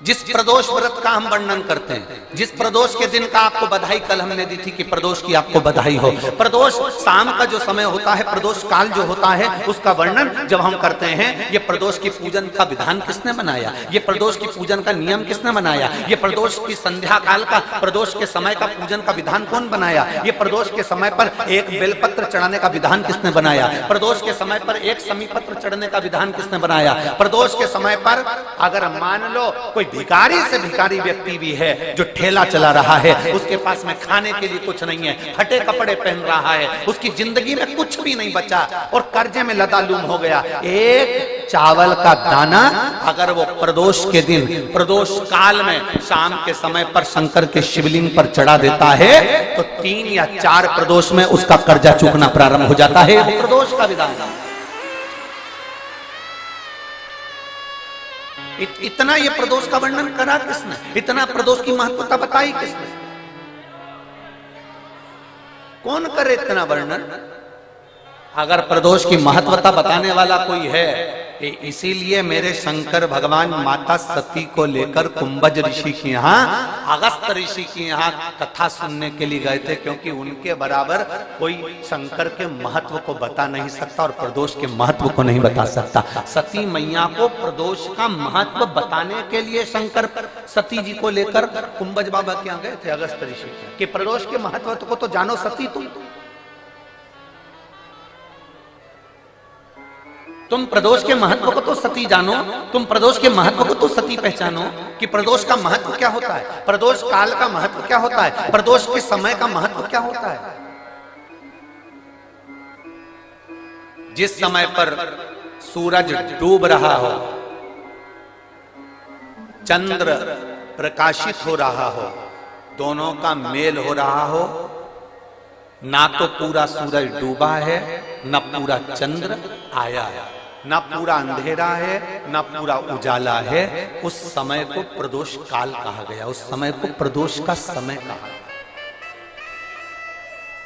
जिस प्रदोष व्रत का हम वर्णन करते हैं, जिस प्रदोष के दिन का आपको बधाई कल हमने दी थी कि प्रदोष की आपको बधाई हो, प्रदोष शाम का जो समय होता है, प्रदोष काल जो होता है, उसका वर्णन जब हम करते हैं, ये प्रदोष की पूजन का विधान किसने बनाया, ये प्रदोष की पूजन का नियम किसने बनाया, ये प्रदोष की संध्या काल का, प्रदोष के समय का पूजन का विधान कौन बनाया, ये प्रदोष के समय पर एक बेलपत्र चढ़ाने का विधान किसने बनाया, प्रदोष के समय पर एक समीपत्र चढ़ने का विधान किसने बनाया, प्रदोष के समय पर अगर मान लो कोई भिखारी से भिखारी व्यक्ति भी है जो ठेला चला रहा है, उसके पास में खाने के लिए कुछ नहीं है, फटे कपड़े पहन रहा है, उसकी जिंदगी में कुछ भी नहीं बचा और कर्जे में लदालूम हो गया, एक चावल का दाना अगर वो प्रदोष के दिन, प्रदोष काल में शाम के समय पर शंकर के शिवलिंग पर चढ़ा देता है तो 3 या 4 प्रदोष में उसका कर्जा चूकना प्रारंभ हो जाता है। प्रदोष का विधान इतना ये प्रदोष का वर्णन करा किसने, इतना प्रदोष की महत्वता बताई किसने, कौन करे इतना वर्णन। अगर प्रदोष की महत्वता बताने वाला कोई है, इसीलिए मेरे शंकर भगवान माता सती को लेकर कुंभज ऋषि के यहाँ, अगस्त ऋषि के यहाँ कथा सुनने के लिए गए थे, क्योंकि उनके बराबर कोई शंकर के महत्व को बता नहीं सकता और प्रदोष के महत्व को नहीं बता सकता। सती मैया को प्रदोष का महत्व बताने के लिए शंकर सती जी को लेकर कुंभज बाबा के यहाँ गए थे, अगस्त ऋषि के, कि प्रदोष के महत्व को तो जानो सती, तुम प्रदोष के महत्व को तो सती जानो, तुम प्रदोष के महत्व को तो सती पहचानो कि प्रदोष का महत्व क्या होता है, प्रदोष काल का महत्व क्या होता है, प्रदोष के समय का महत्व क्या होता है। जिस समय पर सूरज डूब रहा हो, चंद्र प्रकाशित हो रहा हो, दोनों का मेल हो रहा हो, ना तो पूरा सूरज डूबा है, ना पूरा चंद्र आया है, ना पूरा अंधेरा है, ना पूरा उजाला है, उस समय को प्रदोष काल कहा गया, उस समय को प्रदोष का समय कहा,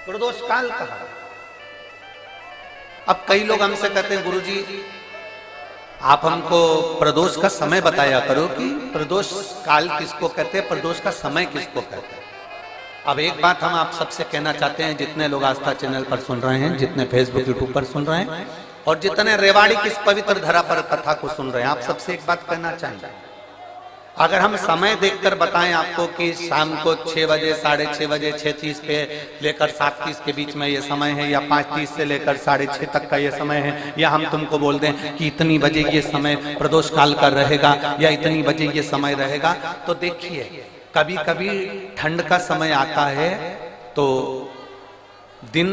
प्रदोष काल कहा। अब कई लोग हमसे कहते हैं गुरुजी आप हमको प्रदोष का समय बताया करो कि प्रदोष काल किसको कहते हैं, प्रदोष का समय किसको कहते हैं। अब एक बात हम आप सबसे कहना चाहते हैं, जितने लोग आस्था चैनल पर सुन रहे हैं, जितने फेसबुक यूट्यूब पर सुन रहे हैं और जितने रेवाड़ी की इस पवित्र धरा पर कथा को सुन रहे हैं, आप सबसे एक बात कहना चाहेंगे, अगर हम समय देखकर बताएं आपको कि शाम को 6 बजे, 6:30 बजे, 6:30 पे लेकर 7:30 के बीच में ये समय है, या 5:30 से लेकर 6:30 तक का ये समय है, या हम तुमको बोल दें कि इतनी बजे ये समय प्रदोष काल का रहेगा या इतनी बजे ये समय रहेगा, तो देखिए कभी कभी ठंड का समय आता है तो दिन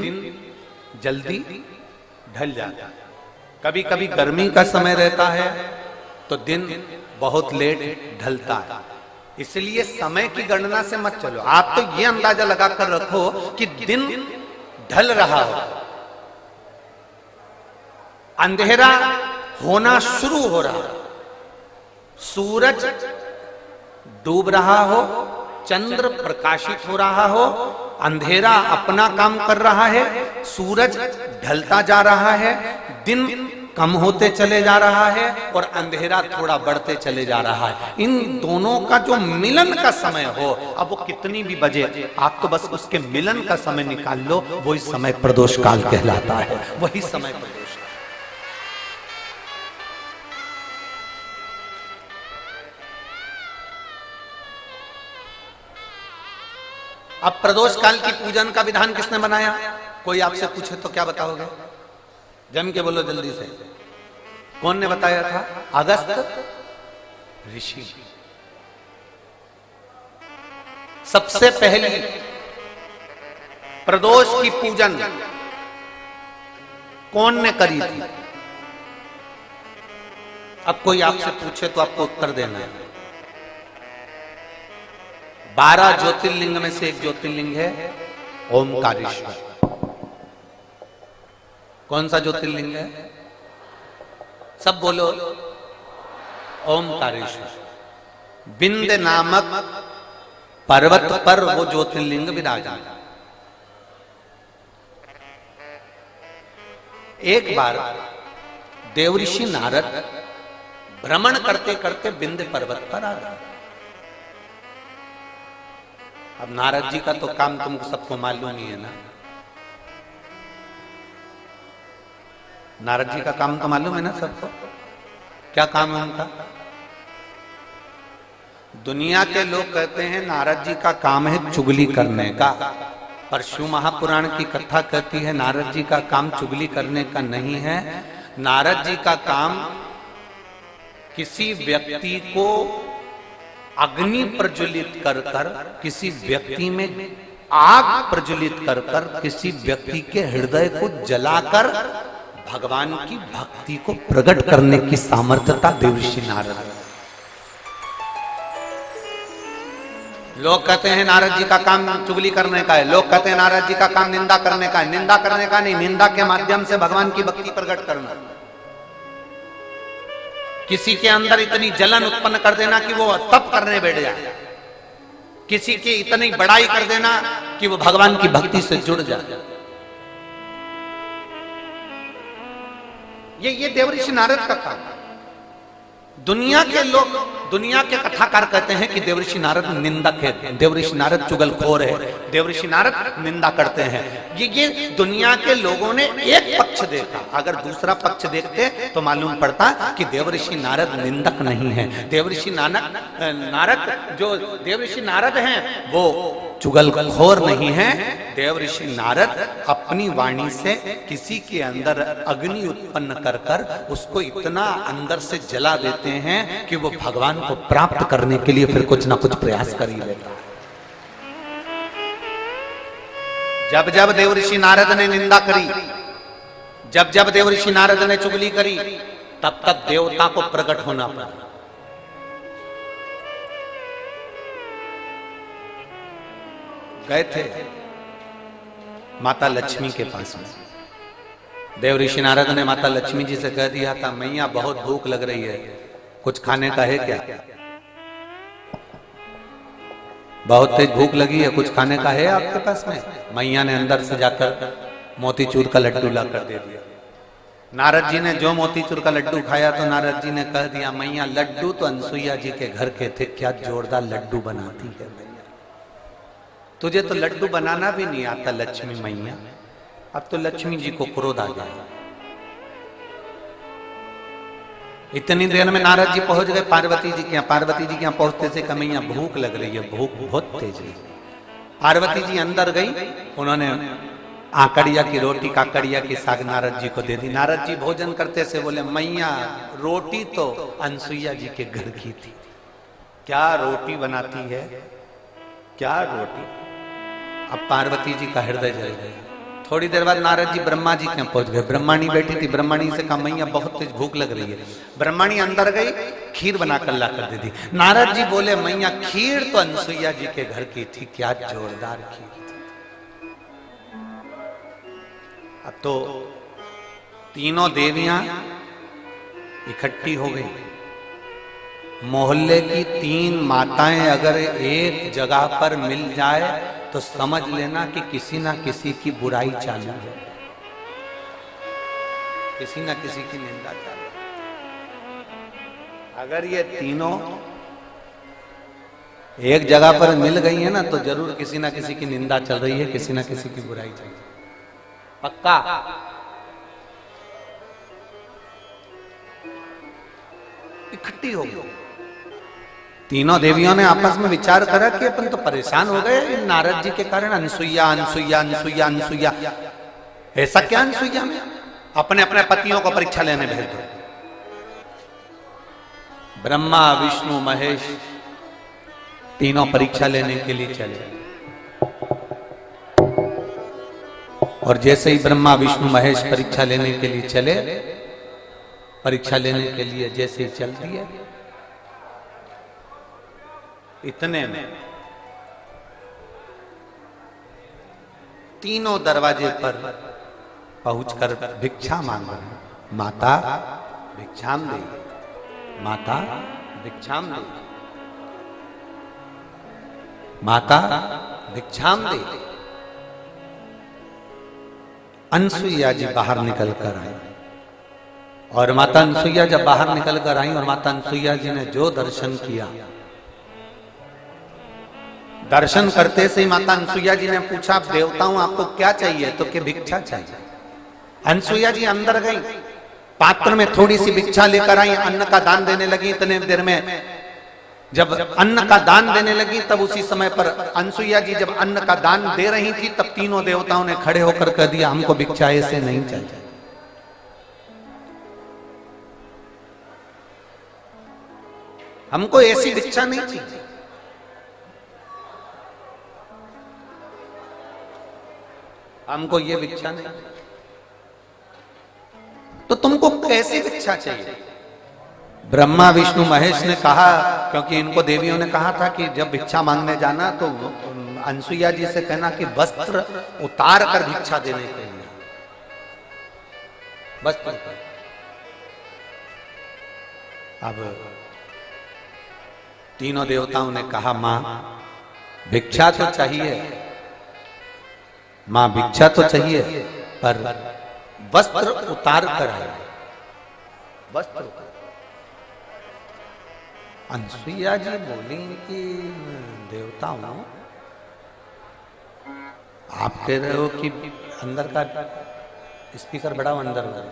जल्दी ढल जाता है, कभी कभी गर्मी का समय रहता है तो दिन बहुत लेट ढलता है। इसलिए समय की गणना से मत चलो, आप तो ये अंदाजा लगाकर रखो कि दिन ढल रहा हो, अंधेरा होना शुरू हो रहा, सूरज डूब रहा हो, चंद्र प्रकाशित हो रहा हो, अंधेरा अपना काम कर रहा है, सूरज ढलता जा रहा है, दिन कम होते चले जा रहा है और अंधेरा थोड़ा बढ़ते चले जा रहा है, इन दोनों का जो मिलन का समय हो, अब वो कितनी भी बजे, आप तो बस उसके मिलन का समय निकाल लो, वही समय प्रदोष काल कहलाता है, वही समय प्रदोष। अब प्रदोष काल की पूजन का विधान किसने बनाया, कोई आपसे पूछे तो क्या बताओगे, जम के बोलो जल्दी से, कौन ने बताया था, अगस्त ऋषि। सबसे पहली प्रदोष की पूजन कौन ने करी थी। अब कोई आपसे पूछे तो आपको उत्तर देना है। 12 ज्योतिर्लिंग में से एक ज्योतिर्लिंग है ओमकारेश्वर। कौन सा ज्योतिर्लिंग है, सब बोलो, ओमकारेश्वर। विंध्य नामक पर्वत पर वो ज्योतिर्लिंग विराजमान। एक बार देवऋषि नारद भ्रमण करते करते विंध्य पर्वत पर आ गए। अब नारद जी का तो काम तुमको सबको मालूम ही है ना। नारद जी का काम तो मालूम है ना सबको, क्या काम है उनका? दुनिया के लोग कहते हैं नारद जी का काम है चुगली करने का, पर शिव महापुराण की कथा कहती है नारद जी का काम चुगली करने का नहीं है। नारद जी का काम किसी व्यक्ति को अग्नि प्रज्वलित कर कर, किसी व्यक्ति में आग प्रज्वलित कर कर, किसी व्यक्ति के हृदय को जलाकर भगवान की भक्ति को प्रकट करने की सामर्थ्यता देवर्षि नारद। लोग कहते हैं नारद जी का काम चुगली करने का है, लोग कहते हैं नारद जी का काम निंदा करने का है। निंदा करने का नहीं, निंदा के माध्यम से भगवान की भक्ति प्रकट करना, किसी के अंदर इतनी जलन उत्पन्न कर देना कि वो तप करने बैठ जाए, किसी की इतनी बड़ाई कर देना कि वो भगवान की भक्ति से जुड़ जाए। ये देवर्षि नारद का काम। दुनिया के लोग, दुनिया के कथाकार कहते हैं कि देवर्षि नारद निंदक है, देवर्षि नारद चुगलखोर है, देवर्षि नारद निंदा करते हैं। ये दुनिया के लोगों ने एक पक्ष देखा, अगर दूसरा पक्ष देखते तो मालूम पड़ता कि देवर्षि नारद निंदक नहीं है। देवर्षि नारद जो देवर्षि नारद हैं वो चुगलखोर नहीं है। देवर्षि नारद अपनी वाणी से किसी के अंदर अग्नि उत्पन्न कर कर उसको इतना अंदर से जला देते हैं कि वो भगवान को प्राप्त करने के लिए फिर कुछ ना कुछ प्रयास कर ही लेता है। जब जब देवर्षि नारद ने निंदा करी, जब जब देवर्षि नारद ने चुगली करी, तब तक देवता को प्रकट होना पड़ा। गए थे माता लक्ष्मी के पास में। देवर्षि नारद ने माता लक्ष्मी जी से कह दिया था, मैया बहुत भूख लग रही है, कुछ खाने का है क्या? बहुत तेज भूख लगी है, कुछ खाने का है आपके पास में? मैया ने अंदर से जाकर मोतीचूर का लड्डू ला कर दे दिया। नारद जी ने जो मोतीचूर का लड्डू खाया तो नारद जी ने कह दिया, मैया लड्डू तो अनसुईया जी के घर के थे, क्या जोरदार लड्डू बनाती है मैया, तुझे तो लड्डू बनाना भी नहीं आता लक्ष्मी मैया। अब तो लक्ष्मी जी को क्रोध आ गया। इतनी देर में नारद जी पहुंच गए पार्वती जी के यहाँ। पार्वती जी के यहाँ पहुंचते से कहा, मैया भूख लग रही है, भूख बहुत तेज है। पार्वती जी अंदर गई, उन्होंने आकड़िया की रोटी काकड़िया की साग नारद जी को दे दी। नारद जी भोजन करते से बोले, मैया रोटी तो अनसुईया जी के घर की थी, क्या रोटी बनाती है, क्या रोटी। अब पार्वती जी का हृदय जल गया। थोड़ी देर बाद नारद जी ब्रह्मा जी के यहाँ पहुंच गए। ब्रह्माणी बैठी थी, ब्रह्माणी से कहा, मैया बहुत तेज भूख लग रही है। ब्रह्माणी अंदर गई, खीर बनाकर ला कर दे दी। नारद जी बोले, मैया खीर तो अनसुईया जी के घर की थी, क्या जोरदार खीर थी। अब तो तीनों देवियां इकट्ठी हो गई। मोहल्ले की 3 माताएं अगर एक जगह पर मिल जाए तो समझ लेना कि किसी ना किसी की बुराई चालू है, किसी ना किसी की निंदा चालू है। अगर ये तीनों एक जगह पर मिल गई है ना तो जरूर किसी ना किसी की निंदा चल रही है, किसी ना किसी की बुराई चल रही है, पक्का। इकट्ठी हो गई। तीनों देवियों ने आपस में विचार करा कि अपन तो परेशान हो गए नारद जी के कारण, अनसुईया अनसुईया अनसुईया अनसुईया। ऐसा क्या अनसुईया में? अपने अपने पतियों को परीक्षा लेने भेज दो। ब्रह्मा विष्णु महेश तीनों परीक्षा लेने के लिए चले। और जैसे ही ब्रह्मा विष्णु महेश परीक्षा लेने के लिए चले, परीक्षा लेने के लिए जैसे ही चल दिए, इतने में तीनों दरवाजे पर पहुंचकर भिक्षा मांग रहे। माता भिक्षाम दे, माता भिक्षाम दे, माता भिक्षाम दे। अनसुईया जी बाहर निकल कर आई, और माता अनसुईया जब बाहर निकल कर आई और माता अनसुईया जी ने जो दर्शन किया, दर्शन करते से ही माता अनसुईया जी ने पूछा, आप देवता हूं, आपको क्या चाहिए? तो कि भिक्षा चाहिए। अनसुईया जी अंदर गई, पात्र में थोड़ी सी भिक्षा लेकर आई, अन्न का दान देने लगी। इतने देर में जब अन्न का दान देने लगी, तब उसी समय पर अनसुईया जी जब अन्न का दान दे रही थी, तब तीनों देवताओं ने खड़े होकर कह दिया, हमको भिक्षा ऐसे नहीं चाहिए। हमको ऐसी भिक्षा नहीं चाहिए। हमको ये भिक्षा नहीं। तो तुमको कैसी भिक्षा चाहिए? ब्रह्मा विष्णु महेश ने कहा, क्योंकि इनको देवियों ने कहा था कि जब भिक्षा मांगने जाना तो अनसुईया जी से कहना कि वस्त्र उतार कर भिक्षा देने के लिए। वस्त्र अब तीनों देवताओं ने कहा, मां भिक्षा तो चाहिए, मां भिक्षा तो चाहिए, पर वस्त्र उतार कर आए। वस्त्र अनसुईया जी बोली कि देवताओं, आप कह रहे हो कि अंदर का स्पीकर बढ़ाओ, अंदर में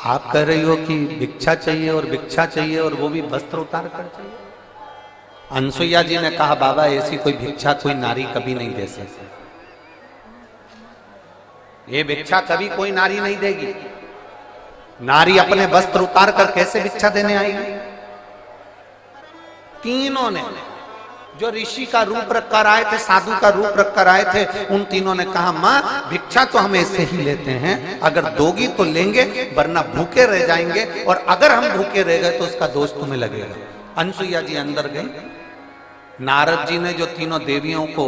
आप कह रही हो कि भिक्षा चाहिए और भिक्षा चाहिए और वो भी वस्त्र उतार कर चाहिए। अनसुईया जी ने कहा, बाबा ऐसी कोई भिक्षा कोई नारी कभी नहीं दे सकती। ये भिक्षा कभी कोई नारी नहीं देगी। नारी अपने वस्त्र उतार कर कैसे भिक्षा देने आएगी? तीनों ने, जो ऋषि का रूप रखकर आए थे, साधु का रूप रखकर आए थे, उन तीनों ने कहा, मां भिक्षा तो हम ऐसे ही लेते हैं, अगर दोगी तो लेंगे, वरना भूखे रह जाएंगे, और अगर हम भूखे रह गए तो उसका दोष तुम्हें लगेगा। अनसुईया जी अंदर गई। नारद जी ने जो तीनों देवियों को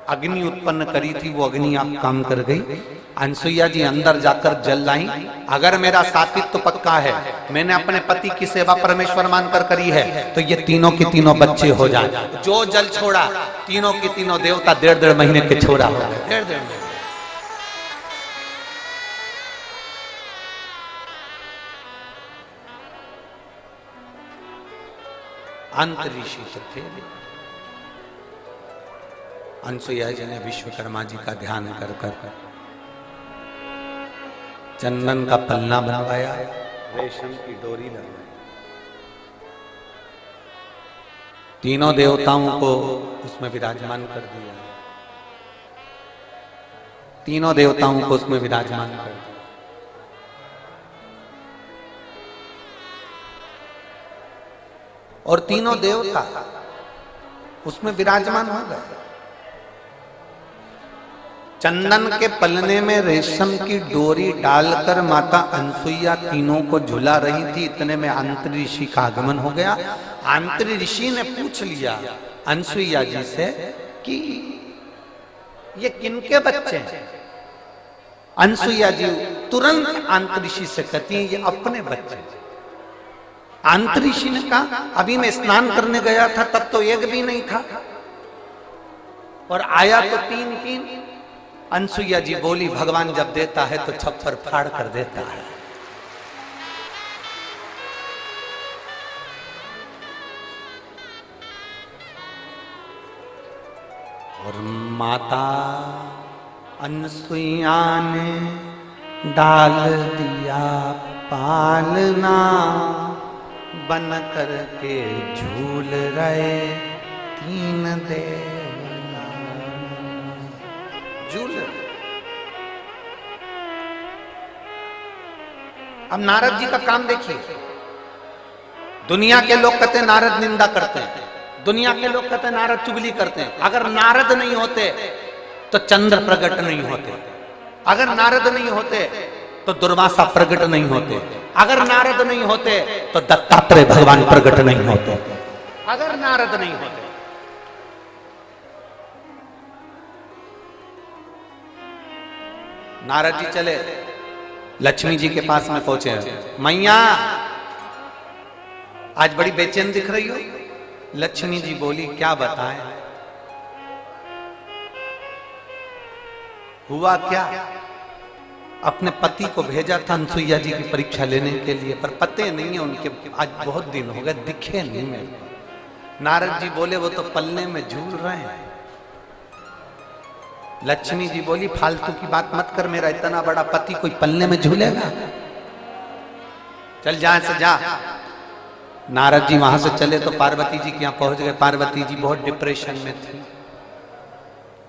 अग्नि उत्पन्न करी थी, वो अग्नि आप काम कर गई। अनसुईया जी अंदर जाकर जल लाई। अगर मेरा सातित्व पक्का है, मैंने अपने पति की सेवा परमेश्वर मानकर करी है, तो ये तीनों की तीनों बच्चे हो जाए। जो जल छोड़ा, तीनों की तीनों देवता 1.5 महीने के छोड़ा हो गए। 1.5 महीने। अंत ऋषि तो थे। अनसुईया जी ने विश्वकर्मा जी का ध्यान कर कर चंदन का पलना बनवाया, रेशम की डोरी लगवाई, तीनों देवताओं को उसमें विराजमान कर दिया। तीनों देवताओं को उसमें विराजमान कर दिया। और तीनों देवता उसमें विराजमान हो गए। चंदन के पलने में रेशम की डोरी डालकर माता अनसुईया तीनों को झुला रही थी। इतने में अंतरी ऋषि का आगमन हो गया। अंतरी ऋषि ने पूछ लिया अनसुईया जी से कि ये किनके बच्चे हैं? अनसुईया जी तुरंत अंतरी ऋषि से कहती हैं, ये अपने बच्चे। अंतरी ऋषि ने कहा, अभी मैं स्नान करने गया था, तब तो एक भी नहीं था, और आया तो 3-3। अनसुईया जी बोली, भगवान जब देता है तो छप्पर फाड़ कर देता है। और माता अनसुईया ने डाल दिया पालना, बन कर के झूल रहे 3 देव। अब नारद जी का काम देखिए। दुनिया के लोग कहते हैं नारद निंदा करते हैं, दुनिया के लोग कहते हैं नारद चुगली करते हैं। अगर नारद नहीं होते तो चंद्र प्रकट नहीं होते, अगर नारद नहीं होते तो दुर्वासा प्रकट नहीं होते, अगर नारद नहीं होते तो दत्तात्रेय भगवान प्रकट नहीं होते, अगर नारद नहीं होते। नारद जी चले, लक्ष्मी जी के पास में पहुंचे। मैया आज बड़ी बेचैन दिख रही हो। लक्ष्मी जी बोली, क्या बताएं, हुआ क्या? अपने पति को भेजा था अनसुईया जी की परीक्षा लेने के लिए, पर पते नहीं है उनके। आज बहुत दिन हो गए, दिखे नहीं मेरे। नारद जी बोले वो तो पलने में झूल रहे हैं। लक्ष्मी जी बोली फालतू की बात मत कर, मेरा इतना बड़ा पति कोई पलने में झूलेगा, चल जा से जा। नारद जी वहां से चले तो पार्वती जी के यहाँ पहुंच गए। पार्वती जी बहुत डिप्रेशन में थी,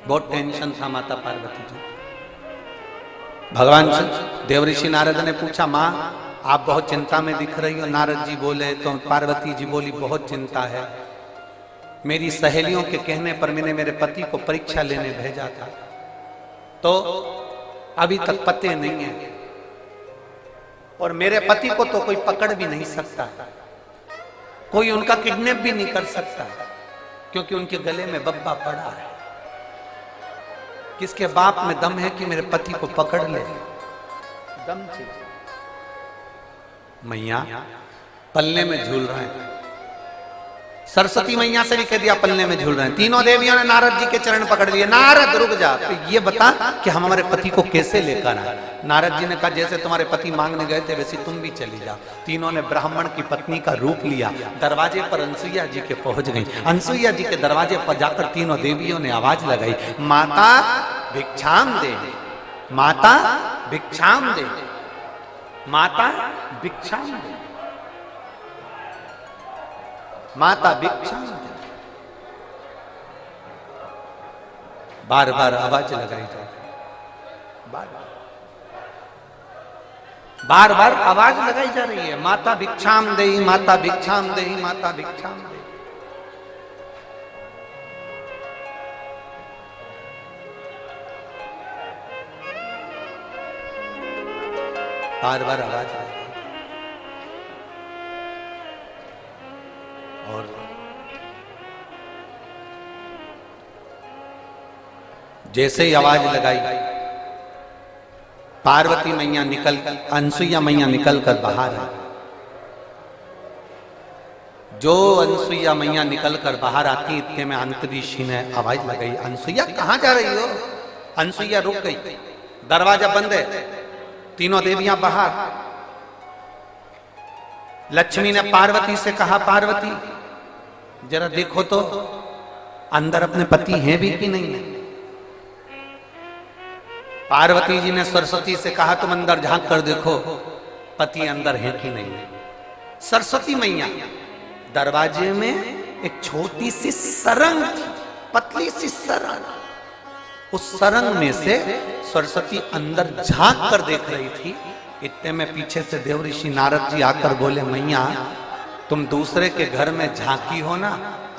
बहुत टेंशन था माता पार्वती जी। भगवान देवऋषि नारद ने पूछा, माँ आप बहुत चिंता में दिख रही हो। नारद जी बोले तो पार्वती जी बोली बहुत चिंता है, मेरी सहेलियों के कहने पर मैंने मेरे पति को परीक्षा लेने भेजा था, तो अभी तक पते नहीं है, और मेरे पति को तो कोई पकड़ भी नहीं सकता, कोई उनका किडनैप भी नहीं कर सकता, क्योंकि उनके गले में बब्बा पड़ा है। किसके बाप में दम है कि मेरे पति को पकड़ ले? दम चाहिए। मैया पल्ले में झूल रहे हैं। सरस्वती मैया से भी कह दिया पल्ले में झूल रहे हैं। तीनों देवियों ने नारद जी के चरण पकड़ लिए। नारद रुक जा, तो ये बता कि हम हमारे पति को कैसे लेकर आए? नारद जी ने कहा जैसे तुम्हारे पति मांगने गए थे वैसे तुम भी चली जाओ। तीनों ने ब्राह्मण की पत्नी का रूप लिया। दरवाजे पर अनसुईया जी के पहुंच गई। अनसुईया जी के दरवाजे पर जाकर तीनों देवियों ने आवाज लगाई, माता भिक्षाम दे, माता भिक्षाम दे, माता भिक्षाम दे, माता भिक्षाम दे। बार बार आवाज लगाई जा रही, बार बार आवाज लगाई जा रही है, माता भिक्षाम दे, माता भिक्षाम दे, माता भिक्षाम दे। बार बार आवाज लगाई। और जैसे ही आवाज लगाई पार्वती मैया निकल, अनसुईया मैया निकल कर बाहर आई। जो अनसुईया मैया निकल कर बाहर आती इतने में अंतरिषि ने आवाज लगाई, अनसुईया कहां जा रही हो? अनसुईया रुक गई, दरवाजा बंद है, तीनों देवियां बाहर। लक्ष्मी ने पार्वती से कहा, पार्वती जरा देखो तो अंदर अपने पति हैं भी कि नहीं है? पार्वती जी ने सरस्वती से कहा तुम अंदर झांक कर देखो पति अंदर है कि नहीं है। सरस्वती मैया दरवाजे में एक छोटी सी सरंग थी, पतली सी सरंग, उस सरंग में से सरस्वती अंदर झांक कर देख रही थी। इतने में पीछे से देवऋषि नारद जी आकर बोले, मैया तुम दूसरे के घर में झांकी हो ना,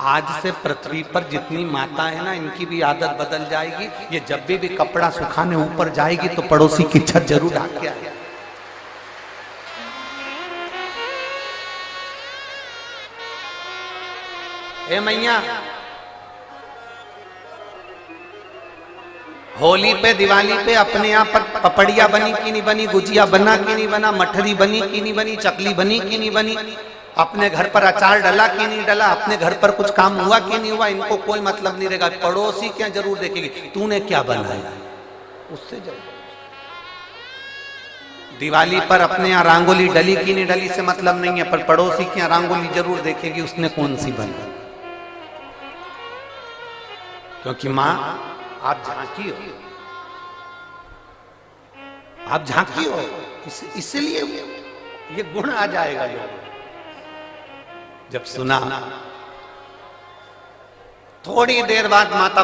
आज से पृथ्वी पर जितनी माता है ना इनकी भी आदत बदल जाएगी। ये जब भी कपड़ा सुखाने ऊपर जाएगी तो पड़ोसी की छत जरूर ढाक के आएगी। ए मैया, होली पे दिवाली पे अपने यहाँ पर पपड़िया बनी कि नहीं बनी, गुजिया बना कि नहीं बना, मठरी बनी कि नहीं बनी, चकली बनी कि नहीं बनी, अपने घर पर अचार डला कि नहीं डला, अपने घर पर कुछ काम हुआ कि नहीं हुआ, इनको कोई मतलब नहीं रहेगा। पड़ोसी क्या जरूर देखेगी तूने क्या बनाया, उससे जरूर। दिवाली पर अपने यहाँ रंगोली डली कि नहीं डली से मतलब नहीं है, पर पड़ोसी की यहाँ रंगोली जरूर देखेगी उसने कौन सी बनी। क्योंकि माँ आप झांकी हो, आप झांकी हो, इसलिए ये गुण आ जाएगा। जब सुना थोड़ी देर बाद माता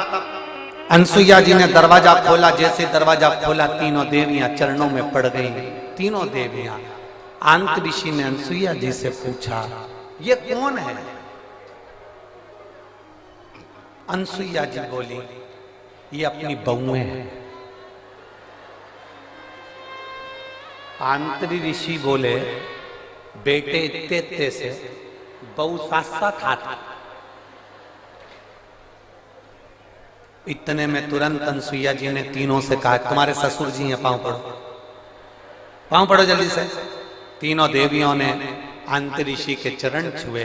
अनसुईया जी ने दरवाजा खोला। जैसे दरवाजा खोला तीनों देवियां चरणों में पड़ गई। तीनों देवियां। अंतरिषि ने अनसुईया जी से पूछा, ये कौन है? अनसुईया जी बोली, ये अपनी बहुएं हैं। अंतरिषि बोले, बेटे इत्ते से बहु साथ साथ आती। इतने में तुरंत अनसुईया जी ने तीनों से कहा, तुम्हारे ससुर जी हैं, पांव पड़ो, पांव पड़ो जल्दी से। तीनों देवियों ने अंतरिषि के चरण छुए।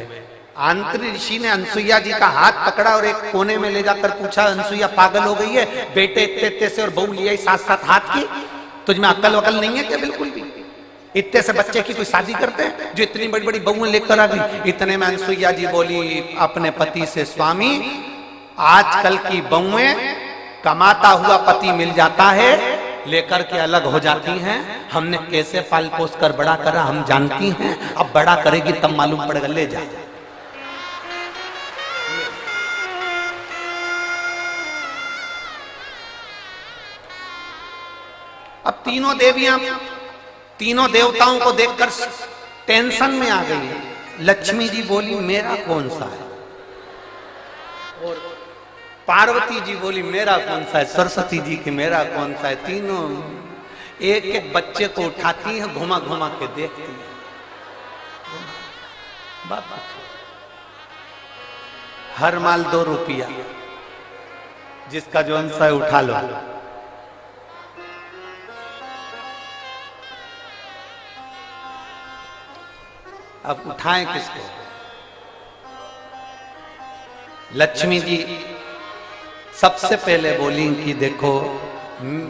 अंतरिषि ने अनसुईया जी का हाथ पकड़ा और एक कोने में ले जाकर पूछा, अनसुईया पागल हो गई है? बेटे इत्ते से और बहू लिया साथ साथ हाथ की, तुझमें अक्ल वकल नहीं है क्या? बिल्कुल भी। इतने से बच्चे की कोई शादी करते हैं जो इतनी बड़ी बड़ी बहुएं लेकर आ गई। इतने में अनसुईया जी बोली अपने पति से, स्वामी आजकल की बहुएं कमाता हुआ पति मिल जाता है, लेकर के अलग हो जाती हैं। हमने कैसे पाल पोस कर बड़ा करा हम जानती हैं, अब बड़ा करेगी तब मालूम पड़ेगा, ले जा। अब तीनों देवियां तीनों देवताओं को देखकर टेंशन में आ गई है। लक्ष्मी जी बोली मेरा कौन सा है, और पार्वती जी बोली मेरा कौन सा है, सरस्वती जी की मेरा कौन सा है। तीनों एक एक बच्चे को उठाती हैं, घुमा घुमा के देखती हैं। हर माल 2 रुपया, जिसका जो अंश है उठा लो। अब उठाएं किसको? लक्ष्मी जी सबसे पहले बोली कि देखो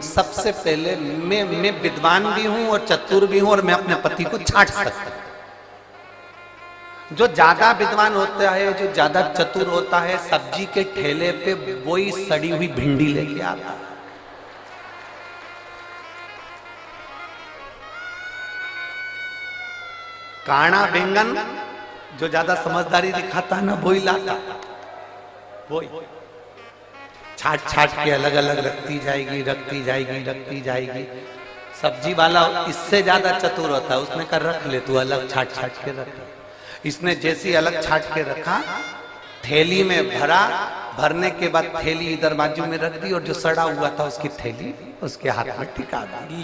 सबसे पहले मैं विद्वान भी हूं और चतुर भी हूं, और मैं अपने पति को छांट सकता हूं। जो ज्यादा विद्वान होता है, जो ज्यादा चतुर होता है, सब्जी के ठेले पे वही सड़ी हुई भिंडी लेके आता है। काना बैंगन जो ज्यादा समझदारी दिखाता है ना, वही लाता, वही छाट छाट के अलग अलग रखती जाएगी, रखती जाएगी, रखती जाएगी। सब्जी वाला इससे ज्यादा चतुर होता है, उसने कर रख ले तू अलग, छाट छाट के रख। इसने जैसी अलग छाट के रखा, थैली में भरा, भरने के बाद थैली इधर बाजू में रख दी, और जो सड़ा हुआ था उसकी थैली उसके हाथ में टिका दी।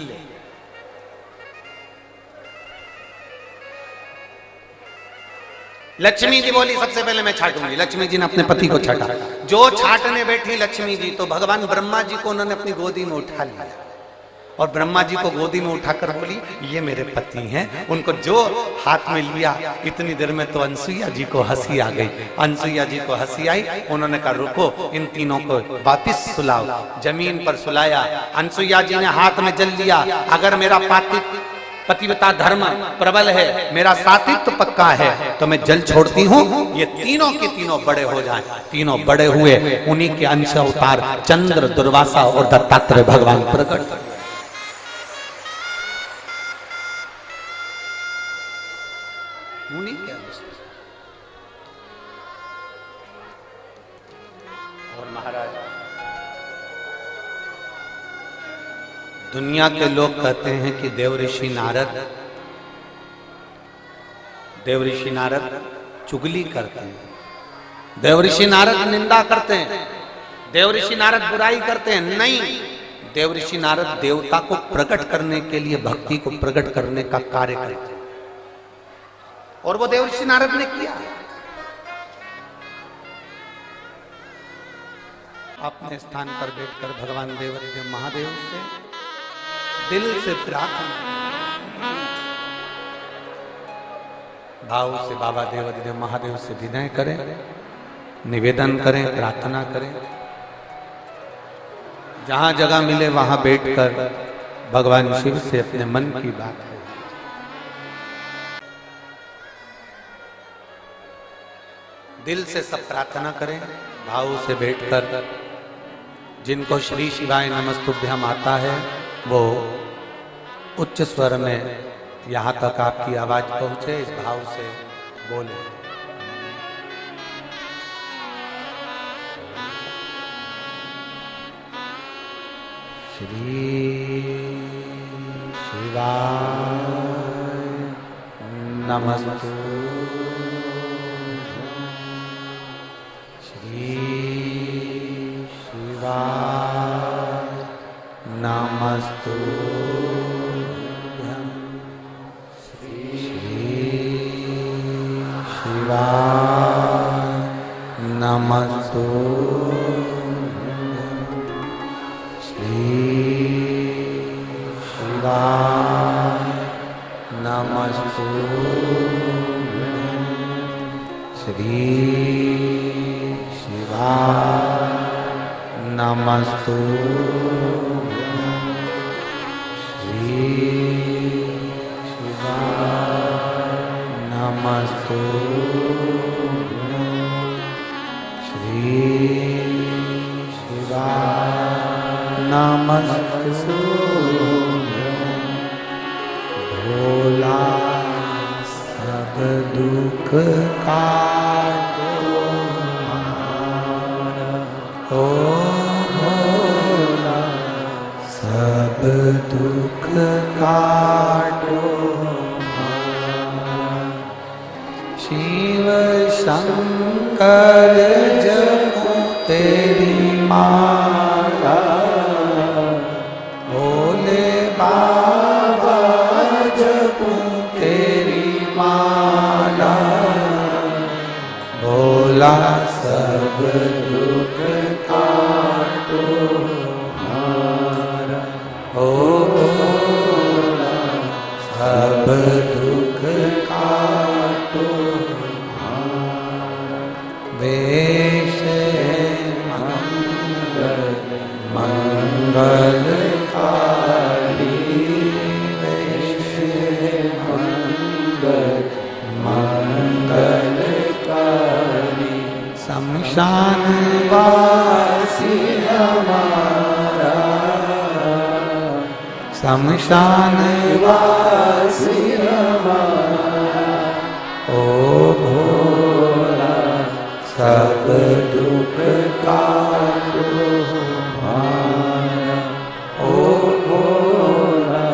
लक्ष्मी जी बोली सबसे पहले मैं छाटूंगी। लक्ष्मी जी ने अपने पति को छाटा। जो छाटने बैठी लक्ष्मी जी, तो भगवान ब्रह्मा जी को उन्होंने अपनी गोदी में उठा लिया, और ब्रह्मा जी को गोदी में उठाकर बोली ये मेरे पति हैं। उनको जो हाथ में लिया, इतनी देर में तो अनसुईया जी को हंसी आ गई। अनसुईया जी को हंसी आई, उन्होंने कहा रुको, इन तीनों को वापिस सुलाओ। जमीन पर सुलाया। अनसुईया जी ने हाथ में जल लिया, अगर मेरा पतिव्रता धर्म प्रबल है, मेरा सातित्व पक्का है, तो मैं जल छोड़ती हूँ, ये तीनों के तीनों बड़े हो जाएं। तीनों बड़े हुए, उन्हीं के अंश अवतार चंद्र, दुर्वासा और दत्तात्रेय भगवान प्रकट। उन्हीं के अंश। और महाराज, दुनिया के लोग कहते हैं कि देव ऋषि नारद चुगली करते हैं, देव ऋषि नारद निंदा करते हैं, देव ऋषि नारद बुराई करते हैं। नहीं, देव ऋषि नारद देवता को प्रकट करने के लिए, भक्ति को प्रकट करने का कार्य करते हैं, और वो देव ऋषि नारद ने किया। अपने स्थान पर बैठकर भगवान देव महादेव से दिल से प्रार्थना, भाव से बाबा देव महादेव से विनय करें, निवेदन करें, प्रार्थना करें। जहां जगह मिले वहां बैठकर भगवान शिव से अपने मन की बात करें। दिल से सब प्रार्थना करें, भाव से बैठकर। जिनको श्री शिवाय नमस्तुभ्यम आता है वो उच्च स्वर में यहाँ तक आपकी आवाज पहुंचे, इस भाव से बोले। श्री शिवाय नमस्तुभ्यम, श्री शिवाय नमस्तुभ्यम, श्री शिवाय नमस्तुभ्यम, श्री शिवाय नमस्तुभ्यम, श्री शिवाय नमस्तुभ्यम, श्री नमस्तु श्री शिवाय नमस्तु भोला सब दुख काटो ओ भोला सब दुख काटो शिव शंकर जपो तेरी माला भोले बाबा जपो तेरी माला भोला सब दुख काटो ओ भोला सब दुख काटो वेश मंगलकारी वेश मंगलकारी शमशान वासी हमारा शमशान वासी हमारा ओ भोला सब दुख काटो हमारा ओ भोला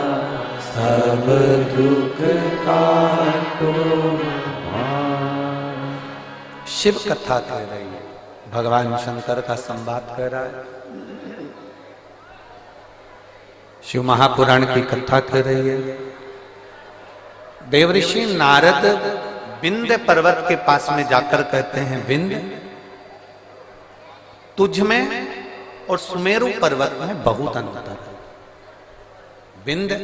सब दुख काटो हमारा। शिव कथा कह रही है, भगवान शंकर का संवाद कर रहा है, शिव महापुराण की कथा कर रही है। देवऋषि नारद विंध्य पर्वत के पास में जाकर कहते हैं, विंध्य तुझ में और सुमेरु पर्वत में बहुत अंतर है। विंध्य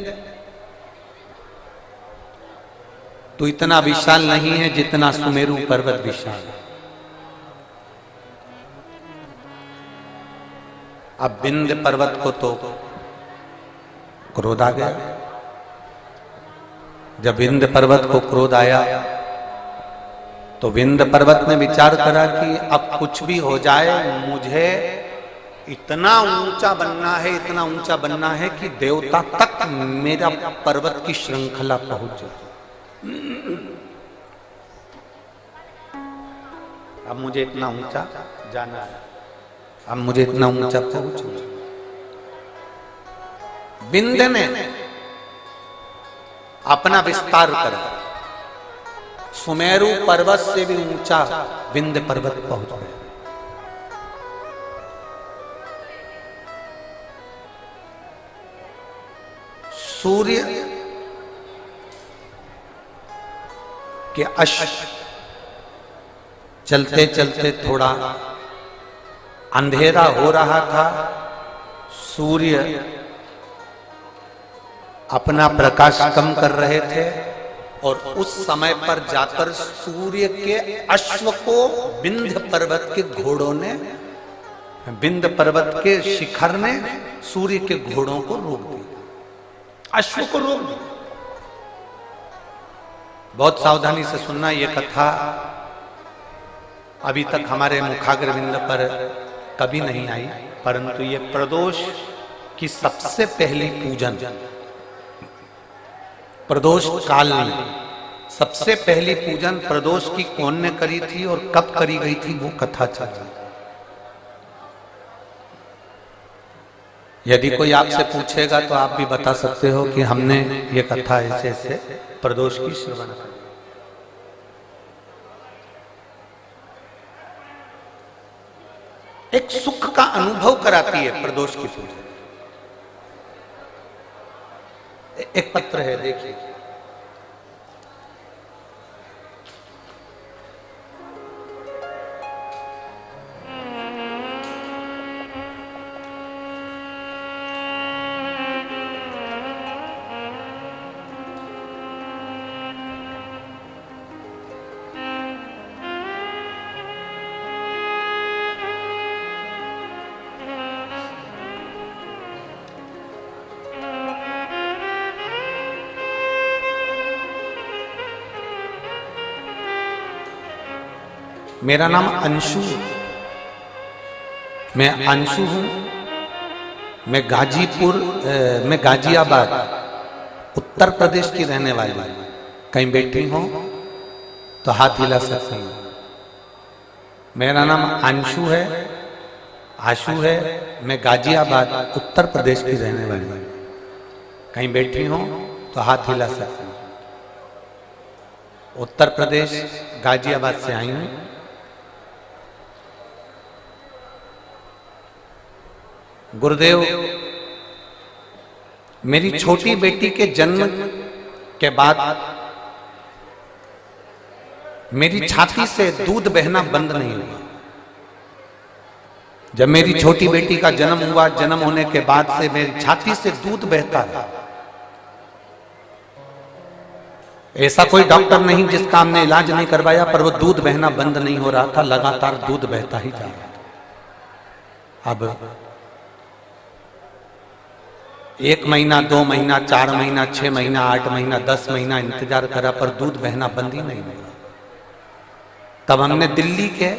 तू इतना विशाल नहीं है जितना सुमेरु पर्वत विशाल है। अब विंध्य पर्वत को तो क्रोध आ गया। जब विंध्य पर्वत को क्रोध आया तो विंध्य पर्वत ने विचार करा कि अब कुछ भी हो जाए मुझे इतना ऊंचा बनना है, इतना ऊंचा बनना है कि देवता तक मेरा पर्वत की श्रृंखला पहुंचे। अब मुझे इतना ऊंचा जाना है, अब मुझे इतना ऊंचा पहुंचना। विंध्य ने अपना विस्तार करा, सुमेरु पर्वत से भी ऊंचा विंध्य पर्वत पहुंच गया। सूर्य के अश्व चलते चलते थोड़ा अंधेरा हो रहा था। सूर्य अपना प्रकाश कम कर रहे थे और उस समय पर जाकर सूर्य के अश्व को विंध्य पर्वत के घोड़ों ने, विंध्य पर्वत के शिखर ने सूर्य के घोड़ों को रोक दिया, अश्व को रोक दिया। बहुत सावधानी से सुनना, ये कथा अभी तक हमारे मुखाग्रविंद पर कभी नहीं आई, परंतु ये प्रदोष की सबसे पहली पूजन, प्रदोष काल में सबसे पहली पूजन प्रदोष की कौन ने करी थी और कब करी गई थी, वो कथा चल रही। यदि कोई आपसे पूछेगा तो आप भी बता सकते हो कि हमने ये कथा ऐसे ऐसे प्रदोष की श्रवण करी। एक सुख का अनुभव कराती है प्रदोष की पूजा। एक पत्र है, देखिए। मेरा नाम अंशु, मैं अंशु हूं। मैं गाजियाबाद उत्तर प्रदेश की रहने वाली हूं। कहीं बैठी हो तो हाथ हिला सकती हूं। मेरा नाम अंशु है, आशु है। मैं गाजियाबाद उत्तर प्रदेश की रहने वाली हूं। कहीं बैठी हो तो हाथ हिला सकती हूं। उत्तर प्रदेश गाजियाबाद से आई हूं। गुरुदेव, मेरी छोटी बेटी के जन्म के बाद मेरी छाती से दूध बहना बंद नहीं हुआ। जब मेरी छोटी बेटी का जन्म हुआ, जन्म होने के बाद से मेरी छाती से दूध बहता रहा। ऐसा कोई डॉक्टर नहीं जिसका हमने इलाज नहीं करवाया, पर वो दूध बहना बंद नहीं हो रहा था, लगातार दूध बहता ही जा रहा था। अब 1 महीना, 2 महीना, 4 महीना, 6 महीना, 8 महीना, 10 महीना इंतजार करा, पर दूध बहना बंद ही नहीं हुआ। तब हमने दिल्ली के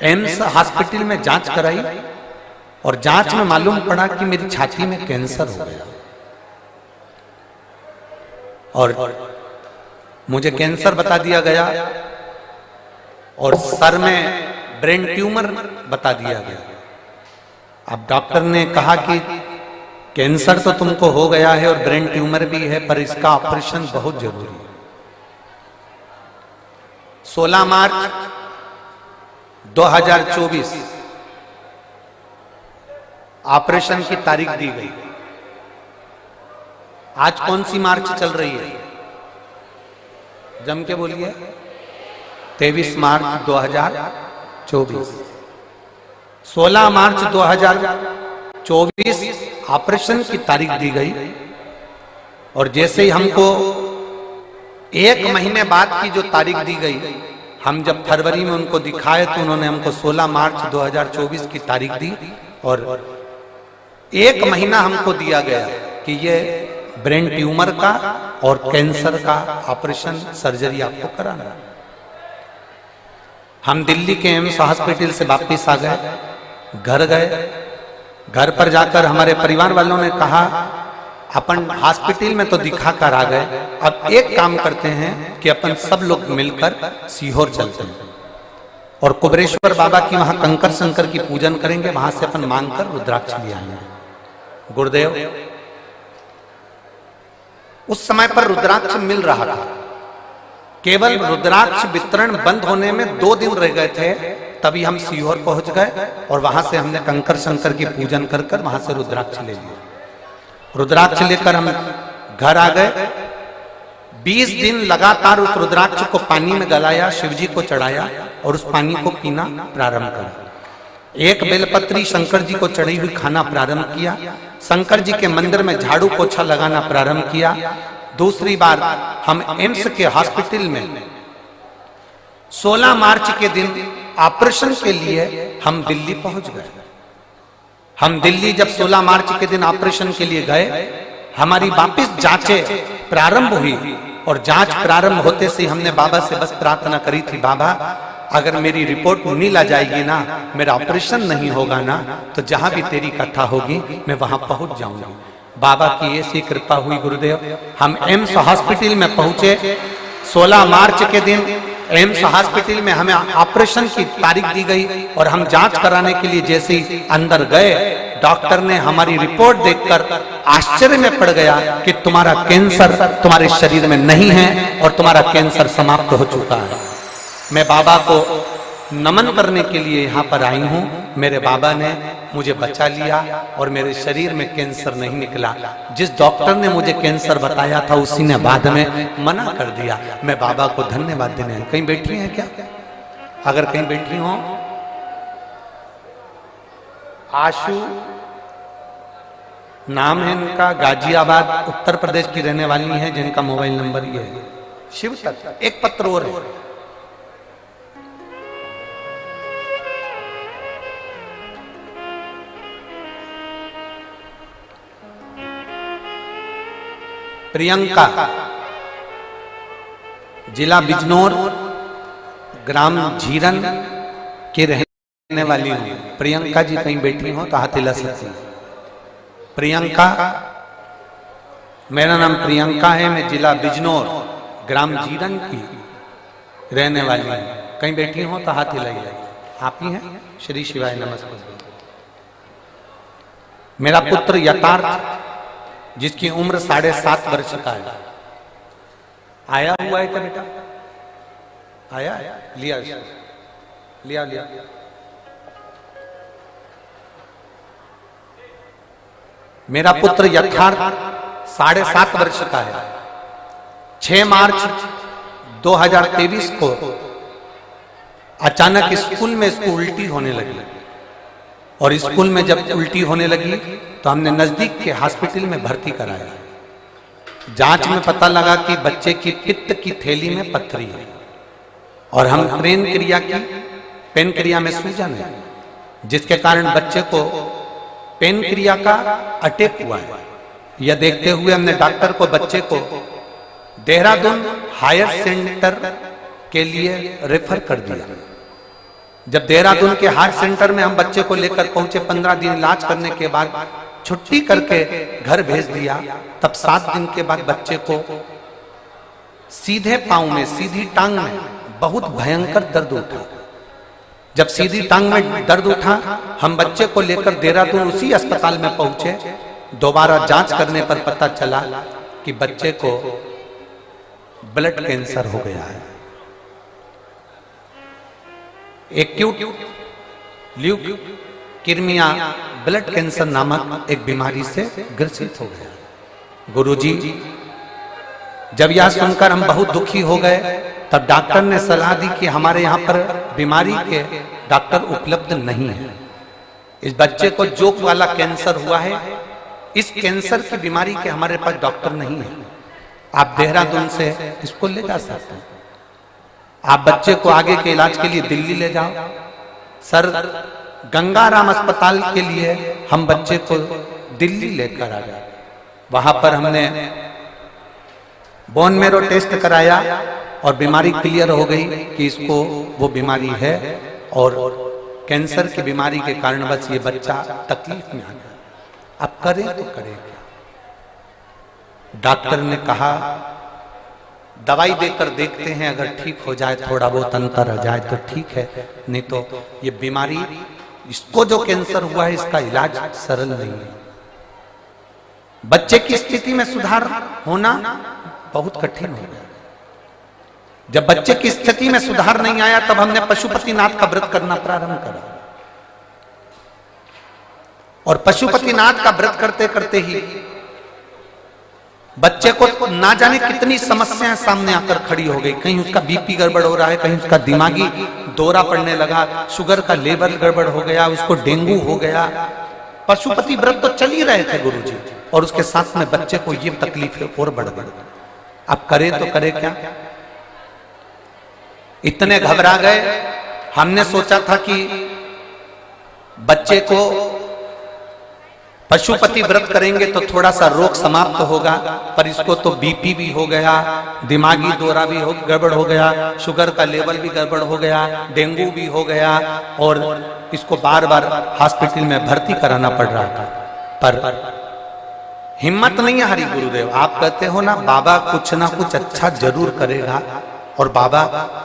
एम्स हॉस्पिटल में जांच कराई और जांच में मालूम पड़ा कि मेरी छाती में कैंसर हो गया और मुझे कैंसर बता दिया गया और सर में ब्रेन ट्यूमर बता दिया गया। अब डॉक्टर ने कहा कि कैंसर तो तुमको हो गया है और ब्रेन ट्यूमर भी है, पर इसका ऑपरेशन बहुत जरूरी है। 16 मार्च 2024 ऑपरेशन की तारीख दी गई। आज कौन सी मार्च चल रही है? जम के बोलिए। 23 मार्च 2024। 16 मार्च 2024 ऑपरेशन की तारीख दी गई और जैसे ही हमको 1 महीने बाद की जो तारीख दी गई, हम जब फरवरी में उनको दिखाए तो उन्होंने हमको 16 मार्च 2024 की तारीख दी और 1 महीना हमको दिया गया कि ये ब्रेन ट्यूमर का और कैंसर का ऑपरेशन सर्जरी आपको कराना। हम दिल्ली के एम्स हॉस्पिटल से वापिस आ गए, घर गए। घर पर जाकर हमारे परिवार वालों ने कहा अपन हॉस्पिटल में तो दिखा कर आ गए, अब एक काम करते हैं कि अपन सब लोग मिलकर सीहोर चलते हैं और कुबरेश्वर बाबा की वहां कंकर शंकर की पूजन करेंगे, वहां से अपन मांगकर रुद्राक्ष ले आएंगे। गुरुदेव, उस समय पर रुद्राक्ष मिल रहा था। केवल रुद्राक्ष वितरण बंद होने में 2 दिन रह गए थे, तभी हम सीहोर पहुंच गए और वहां से हमने कंकर शंकर की पूजन कर कर वहां से रुद्राक्ष ले लिया। रुद्राक्ष लेकर हम घर आ गए। 20 दिन लगातार उस रुद्राक्ष को पानी में गलाया, शिवजी को चढ़ाया और उस पानी को पीना प्रारंभ करा। एक बेलपत्री शंकर जी को चढ़ी हुई खाना प्रारंभ किया। शंकर जी के मंदिर में झाड़ू पोछा लगाना प्रारंभ किया। दूसरी बार हम एम्स के हॉस्पिटल में 16 मार्च के दिन ऑपरेशन के लिए हम दिल्ली पहुंच गए। हम दिल्ली जब 16 मार्च के दिन ऑपरेशन के लिए गए, हमारी वापिस जांचें प्रारंभ हुई और जांच प्रारंभ होते से हमने बाबा से बस प्रार्थना करी थी, बाबा अगर मेरी रिपोर्ट नील आ जाएगी ना, मेरा ऑपरेशन नहीं होगा ना, तो जहां भी तेरी कथा होगी मैं वहां पहुंच जाऊंगी। बाबा की ऐसी कृपा हुई गुरुदेव, हम एम्स हॉस्पिटल में पहुंचे। 16 मार्च के दिन एम्स हॉस्पिटल में हमें ऑपरेशन की तारीख दी गई और हम जांच कराने के लिए जैसे ही अंदर गए, डॉक्टर ने हमारी रिपोर्ट देखकर आश्चर्य में पड़ गया कि तुम्हारा कैंसर तुम्हारे शरीर में नहीं है और तुम्हारा कैंसर समाप्त हो चुका है। मैं बाबा को नमन करने के लिए यहाँ पर आई हूँ। मेरे बाबा ने मुझे बचा लिया और मेरे शरीर में कैंसर नहीं निकला। जिस डॉक्टर ने मुझे कैंसर बताया था उसी ने बाद में मना कर दिया। मैं बाबा को धन्यवाद देने आई। कहीं बैठी हैं क्या? अगर कहीं बैठी हो, आशु नाम है इनका, गाजियाबाद उत्तर प्रदेश की रहने वाली हैं, जिनका मोबाइल नंबर ये है। शिव तत्व। एक पत्र और है। प्रियंका, जिला बिजनौर, ग्राम झीरन के रहने वाली हूँ। प्रियंका जी कहीं बैठी हो तो हाथ हिला सकती है। प्रियंका, मेरा नाम प्रियंका है, मैं जिला बिजनौर ग्राम जीरन की रहने वाली हूँ। कहीं बैठी हो तो हाथ हिलाइए। आप ही हैं? श्री शिवाय नमस्ते। मेरा पुत्र यथार्थ, जिसकी उम्र 7.5 वर्ष का है, आया हुआ है क्या बेटा? आया? लिया लिया लिया। मेरा पुत्र यथार्थ 7.5 वर्ष का है। 6 मार्च 2023 को अचानक स्कूल में इसको उल्टी होने लगी, और स्कूल में जब उल्टी होने लगी तो हमने नजदीक के हॉस्पिटल में भर्ती कराया। जांच में पता लगा कि बच्चे की पित्त की थैली में पथरी है, और हम पेन क्रिया में सूजन है, जिसके कारण बच्चे को पेन क्रिया का अटैक हुआ है। यह देखते हुए हमने डॉक्टर को बच्चे को देहरादून हायर सेंटर के लिए रेफर कर दिया। जब देहरादून के हायर सेंटर में हम बच्चे को लेकर पहुंचे, 15 दिन इलाज करने के बाद छुट्टी करके घर भेज दिया। तब 7 दिन के बाद बच्चे को सीधे पांव में, सीधी टांग में बहुत भयंकर दर्द उठा। जब सीधी टांग में दर्द उठा, हम बच्चे को लेकर देहरादून उसी अस्पताल में पहुंचे। दोबारा जांच करने पर पता चला कि बच्चे को ब्लड कैंसर हो गया है। एक्यूट ल्यूकेमिया ब्लड कैंसर नामक एक बीमारी से ग्रसित हो गया। गुरुजी, जब यह सुनकर हम बहुत दुखी हो गए, तब डॉक्टर ने सलाह दी कि हमारे यहाँ पर बीमारी के डॉक्टर उपलब्ध नहीं है। इस बच्चे को जोक वाला कैंसर हुआ है, इस कैंसर की बीमारी के हमारे पास डॉक्टर नहीं है। आप देहरादून से इसको ले जा सकते हैं, आप बच्चे को आगे के इलाज के लिए दिल्ली ले जाओ। सर, गंगाराम अस्पताल के लिए हम बच्चे को दिल्ली लेकर आ गए। वहां पर हमने बोन मैरो टेस्ट कराया और बीमारी क्लियर हो गई कि इसको वो बीमारी है, और कैंसर की बीमारी के कारण बस ये बच्चा तकलीफ में आ गया। अब करें तो करें क्या? डॉक्टर ने कहा दवाई देकर देखते हैं, अगर ठीक हो जाए, थोड़ा बहुत अंतर आ जाए तो ठीक है, नहीं तो ये बीमारी, इसको जो कैंसर हुआ है, इसका इलाज सरल नहीं है। बच्चे की स्थिति में सुधार होना बहुत कठिन हो गया। जब बच्चे की स्थिति में सुधार नहीं आया, तब हमने पशुपतिनाथ का व्रत करना प्रारंभ करा, और पशुपतिनाथ का व्रत करते करते ही बच्चे को ना जाने कितनी समस्याएं सामने आकर खड़ी हो गई। कहीं उसका बीपी गड़बड़ हो रहा है, कहीं उसका दिमागी दौरा पड़ने लगा, शुगर का लेवल गड़बड़ हो गया, उसको डेंगू हो गया। पशुपति व्रत तो चल ही रहे थे गुरुजी, और उसके साथ में बच्चे को ये तकलीफें और बढ़ गई। अब करे तो करे क्या? इतने घबरा गए। हमने सोचा था कि बच्चे को पशुपति व्रत करेंगे तो थोड़ा सा रोग समाप्त होगा, पर इसको तो बीपी भी हो गया, दिमागी दौरा भी गड़बड़ हो गया, शुगर का लेवल भी गड़बड़ हो गया, डेंगू भी हो गया, और इसको बार बार हॉस्पिटल में भर्ती कराना पड़ रहा था। पर हिम्मत नहीं हारी गुरुदेव। आप कहते हो ना, बाबा कुछ ना कुछ अच्छा जरूर करेगा और बाबा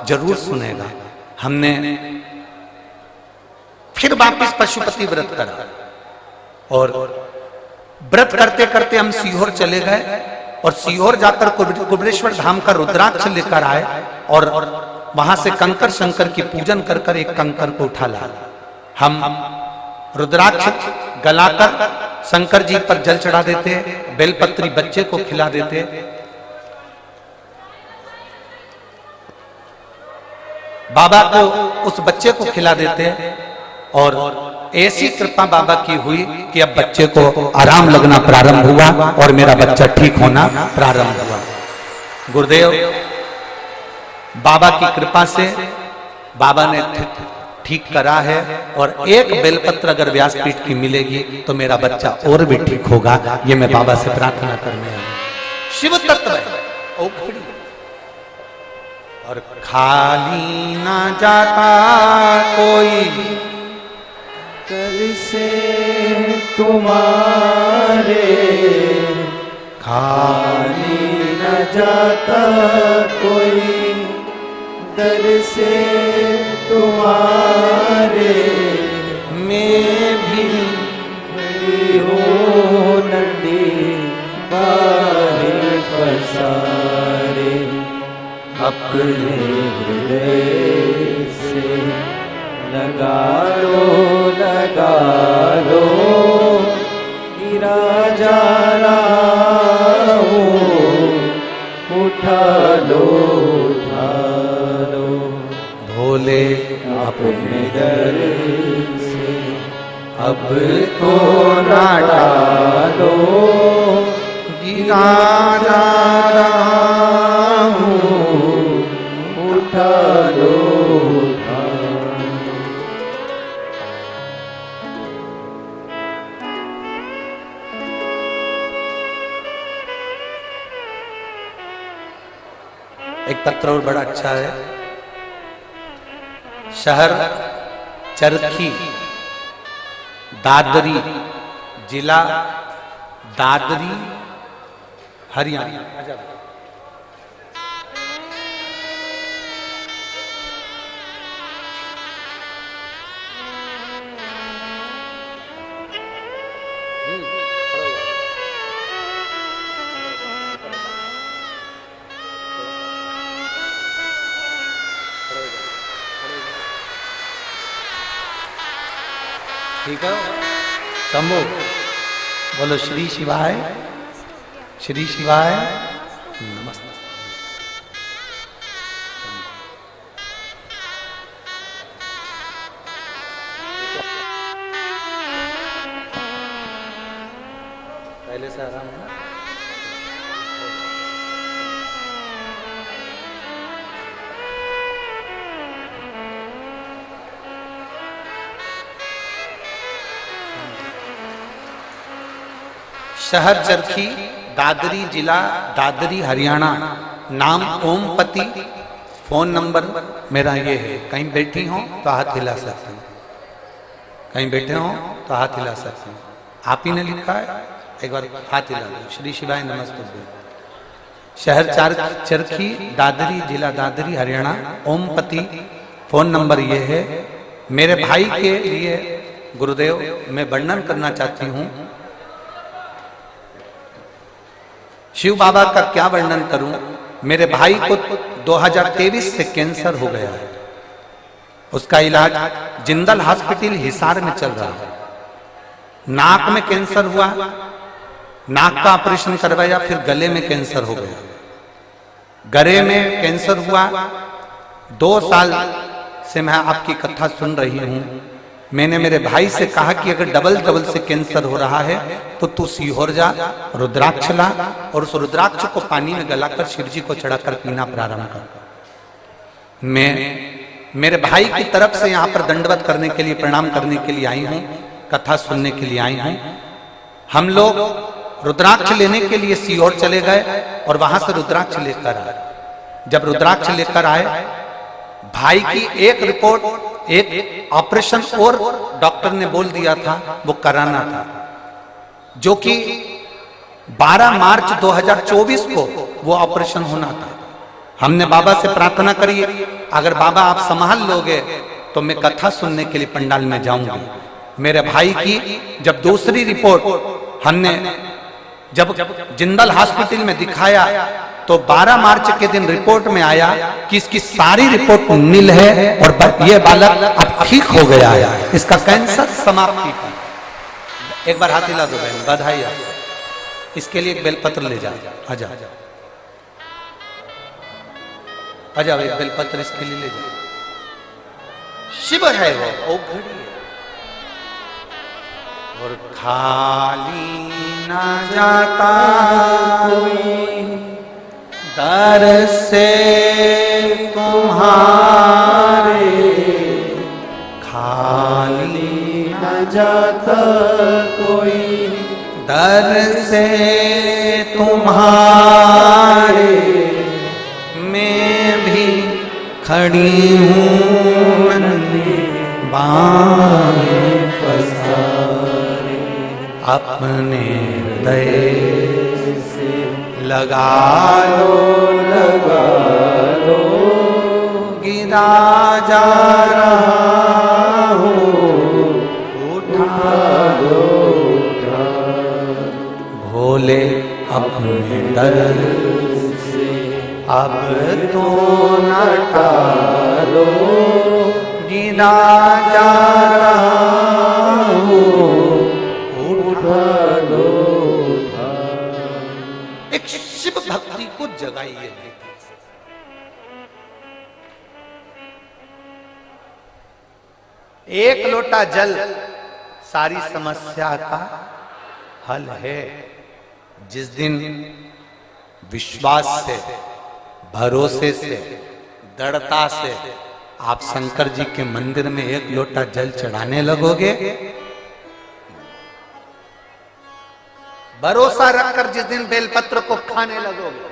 जरूर सुनेगा। हमने फिर वापिस पशुपति व्रत करा, और व्रत करते करते हम सीहोर चले गए, और सीहोर जाकर कुबरेश्वर धाम का रुद्राक्ष लेकर आए, और वहां से कंकर शंकर की पूजन कर कर एक कंकर को उठा लाए। हम रुद्राक्ष गलाकर शंकर जी पर जल चढ़ा देते, बेलपत्री बच्चे को खिला देते। बाबा को उस बच्चे को खिला देते, और ऐसी कृपा बाबा की हुई कि अब बच्चे को आराम लगना प्रारंभ हुआ, और मेरा बच्चा ठीक होना प्रारंभ हुआ। गुरुदेव, बाबा की कृपा से बाबा ने ठीक करा है, और एक बेलपत्र अगर व्यासपीठ की मिलेगी तो मेरा बच्चा और भी ठीक होगा। ये मैं बाबा से प्रार्थना करने आया। शिव तत्व है, और खाली ना जाता कोई दर से तुम्हारे, खाली न जाता कोई दर से तुम्हारे। मैं भी खड़ी हो नंदी बाहे पसारे, अपने हृदय से लगा लो गिरा जा रहा हूँ, उठा लो भोले अपने दर से अब तो ना डालो, गिरा जा रहा हूँ, उठा लो। एक पत्र और बड़ा अच्छा है। शहर चरखी, दादरी, जिला दादरी, हरियाणा। ठीक है, शंभो बोलो श्री शिवाय, श्री शिवाय नमस्ते। पहले से आराम है। शहर चरखी, दादरी, जिला दादरी, हरियाणा। नाम ओमपति। फोन नंबर मेरा ये है। कहीं बैठी हो तो हाथ हिला सकते हैं, कहीं बैठे हो तो हाथ हिला सकते हैं। आप ही ने लिखा है, एक बार हाथ हिला दो। श्री शिवाय नमस्ते। शहर चरखी, दादरी, जिला दादरी, हरियाणा। ओमपति। फोन नंबर ये है। मेरे भाई के लिए गुरुदेव मैं वर्णन करना चाहती हूँ। शिव बाबा का क्या वर्णन करूं। मेरे भाई को 2023 से कैंसर हो गया है। उसका इलाज जिंदल हॉस्पिटल हिसार में चल रहा है। नाक में कैंसर हुआ, नाक का ऑपरेशन करवाया, फिर गले में कैंसर हो गया। गले में कैंसर हुआ। 2 साल से मैं आपकी कथा सुन रही हूं। मैंने मेरे भाई से कहा कि अगर डबल से कैंसर हो रहा है तो तू सीहोर जा, रुद्राक्ष ला और उस रुद्राक्ष को पानी में गलाकर शिव जी को चढ़ाकर पीना प्रारंभ कर। मैं मेरे भाई की तरफ से यहाँ पर दंडवत करने के लिए, प्रणाम करने के लिए आई हूँ, कथा सुनने के लिए आई हूँ। हम लोग रुद्राक्ष लेने के लिए सीहोर चले गए और वहां से रुद्राक्ष लेकर आए। जब रुद्राक्ष लेकर आए, भाई की एक रिपोर्ट, एक ऑपरेशन और डॉक्टर ने बोल दिया था वो कराना था, जो कि 12 मार्च 2024 को वो ऑपरेशन होना था। हमने बाबा से प्रार्थना करी, अगर बाबा आप संभाल लोगे तो मैं कथा सुनने के लिए पंडाल में जाऊंगी। मेरे भाई की जब दूसरी रिपोर्ट हमने जब जिंदल हॉस्पिटल में दिखाया तो 12 मार्च के दिन रिपोर्ट में आया कि इसकी सारी रिपोर्ट नील है और ये बालक अब ठीक हो गया है, इसका कैंसर समाप्ति का। एक बार हाथ हिला दो बहन, बधाई। इसके लिए एक बेलपत्र ले जाओ, आजा आजा, एक बेलपत्र इसके लिए ले जाओ। शिव है वो औघड़ी है और खाली ना जाता कोई दर से तुम्हारे, खाली न जाता कोई दर से तुम्हारे। मैं भी खड़ी हूँ नन्ही बाहें पसारे अपने हृदय से लगा लगा लो गिरा जा रहा हूँ उठा लो भोले अपने दर से अब तो न टालो गिरा जा रहा हूँ उठा लो एक शिव भक्ति को जगाइए। एक लोटा जल सारी समस्या का हल है। जिस दिन विश्वास से, भरोसे से, दृढ़ता से आप शंकर जी के मंदिर में एक लोटा जल चढ़ाने लगोगे, भरोसा रखकर जिस दिन बेलपत्र को खाने लगोगे,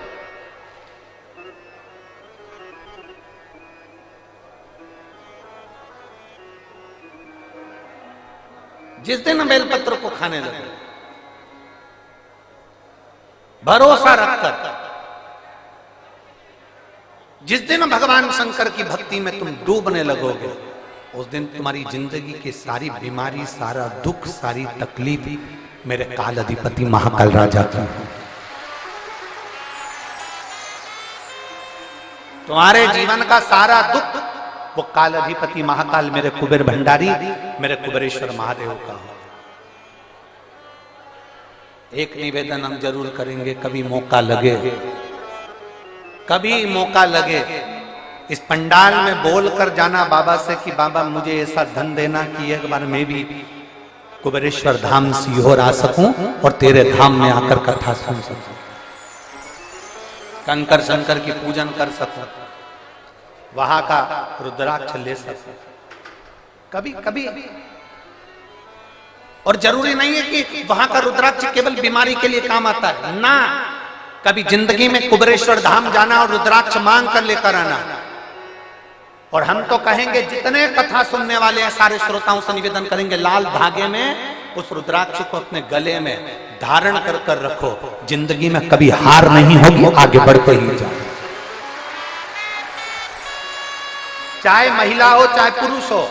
जिस दिन बेलपत्र को खाने लगोगे, भरोसा रखकर जिस दिन भगवान शंकर की भक्ति में तुम डूबने लगोगे, उस दिन तुम्हारी जिंदगी की सारी बीमारी, सारा दुख, सारी तकलीफ मेरे काल अधिपति महाकाल राजा की। तुम्हारे जीवन का सारा दुख वो काल अधिपति महाकाल मेरे कुबेर भंडारी, मेरे कुबेरेश्वर महादेव का हो। एक निवेदन हम जरूर करेंगे, कभी मौका लगे, कभी मौका लगे, इस पंडाल में बोलकर जाना बाबा से कि बाबा मुझे ऐसा धन देना कि एक बार मैं भी कुबेरेश्वर धाम सीहोर आ सकूं और तेरे धाम में आकर कथा सुन सकूं, कंकर शंकर की पूजन कर सकूं, वहां का रुद्राक्ष ले सकूं। कभी कभी, और जरूरी नहीं है कि वहां का रुद्राक्ष केवल बीमारी के लिए काम आता है ना, कभी जिंदगी में कुबेरेश्वर धाम जाना और रुद्राक्ष मांग कर लेकर आना। और हम तो कहेंगे जितने कथा सुनने वाले हैं सारे श्रोताओं से निवेदन करेंगे, लाल धागे में उस रुद्राक्ष को अपने गले में धारण कर कर रखो, जिंदगी में कभी हार नहीं होगी, आगे बढ़ते ही जाओ। चाहे महिला हो चाहे पुरुष हो,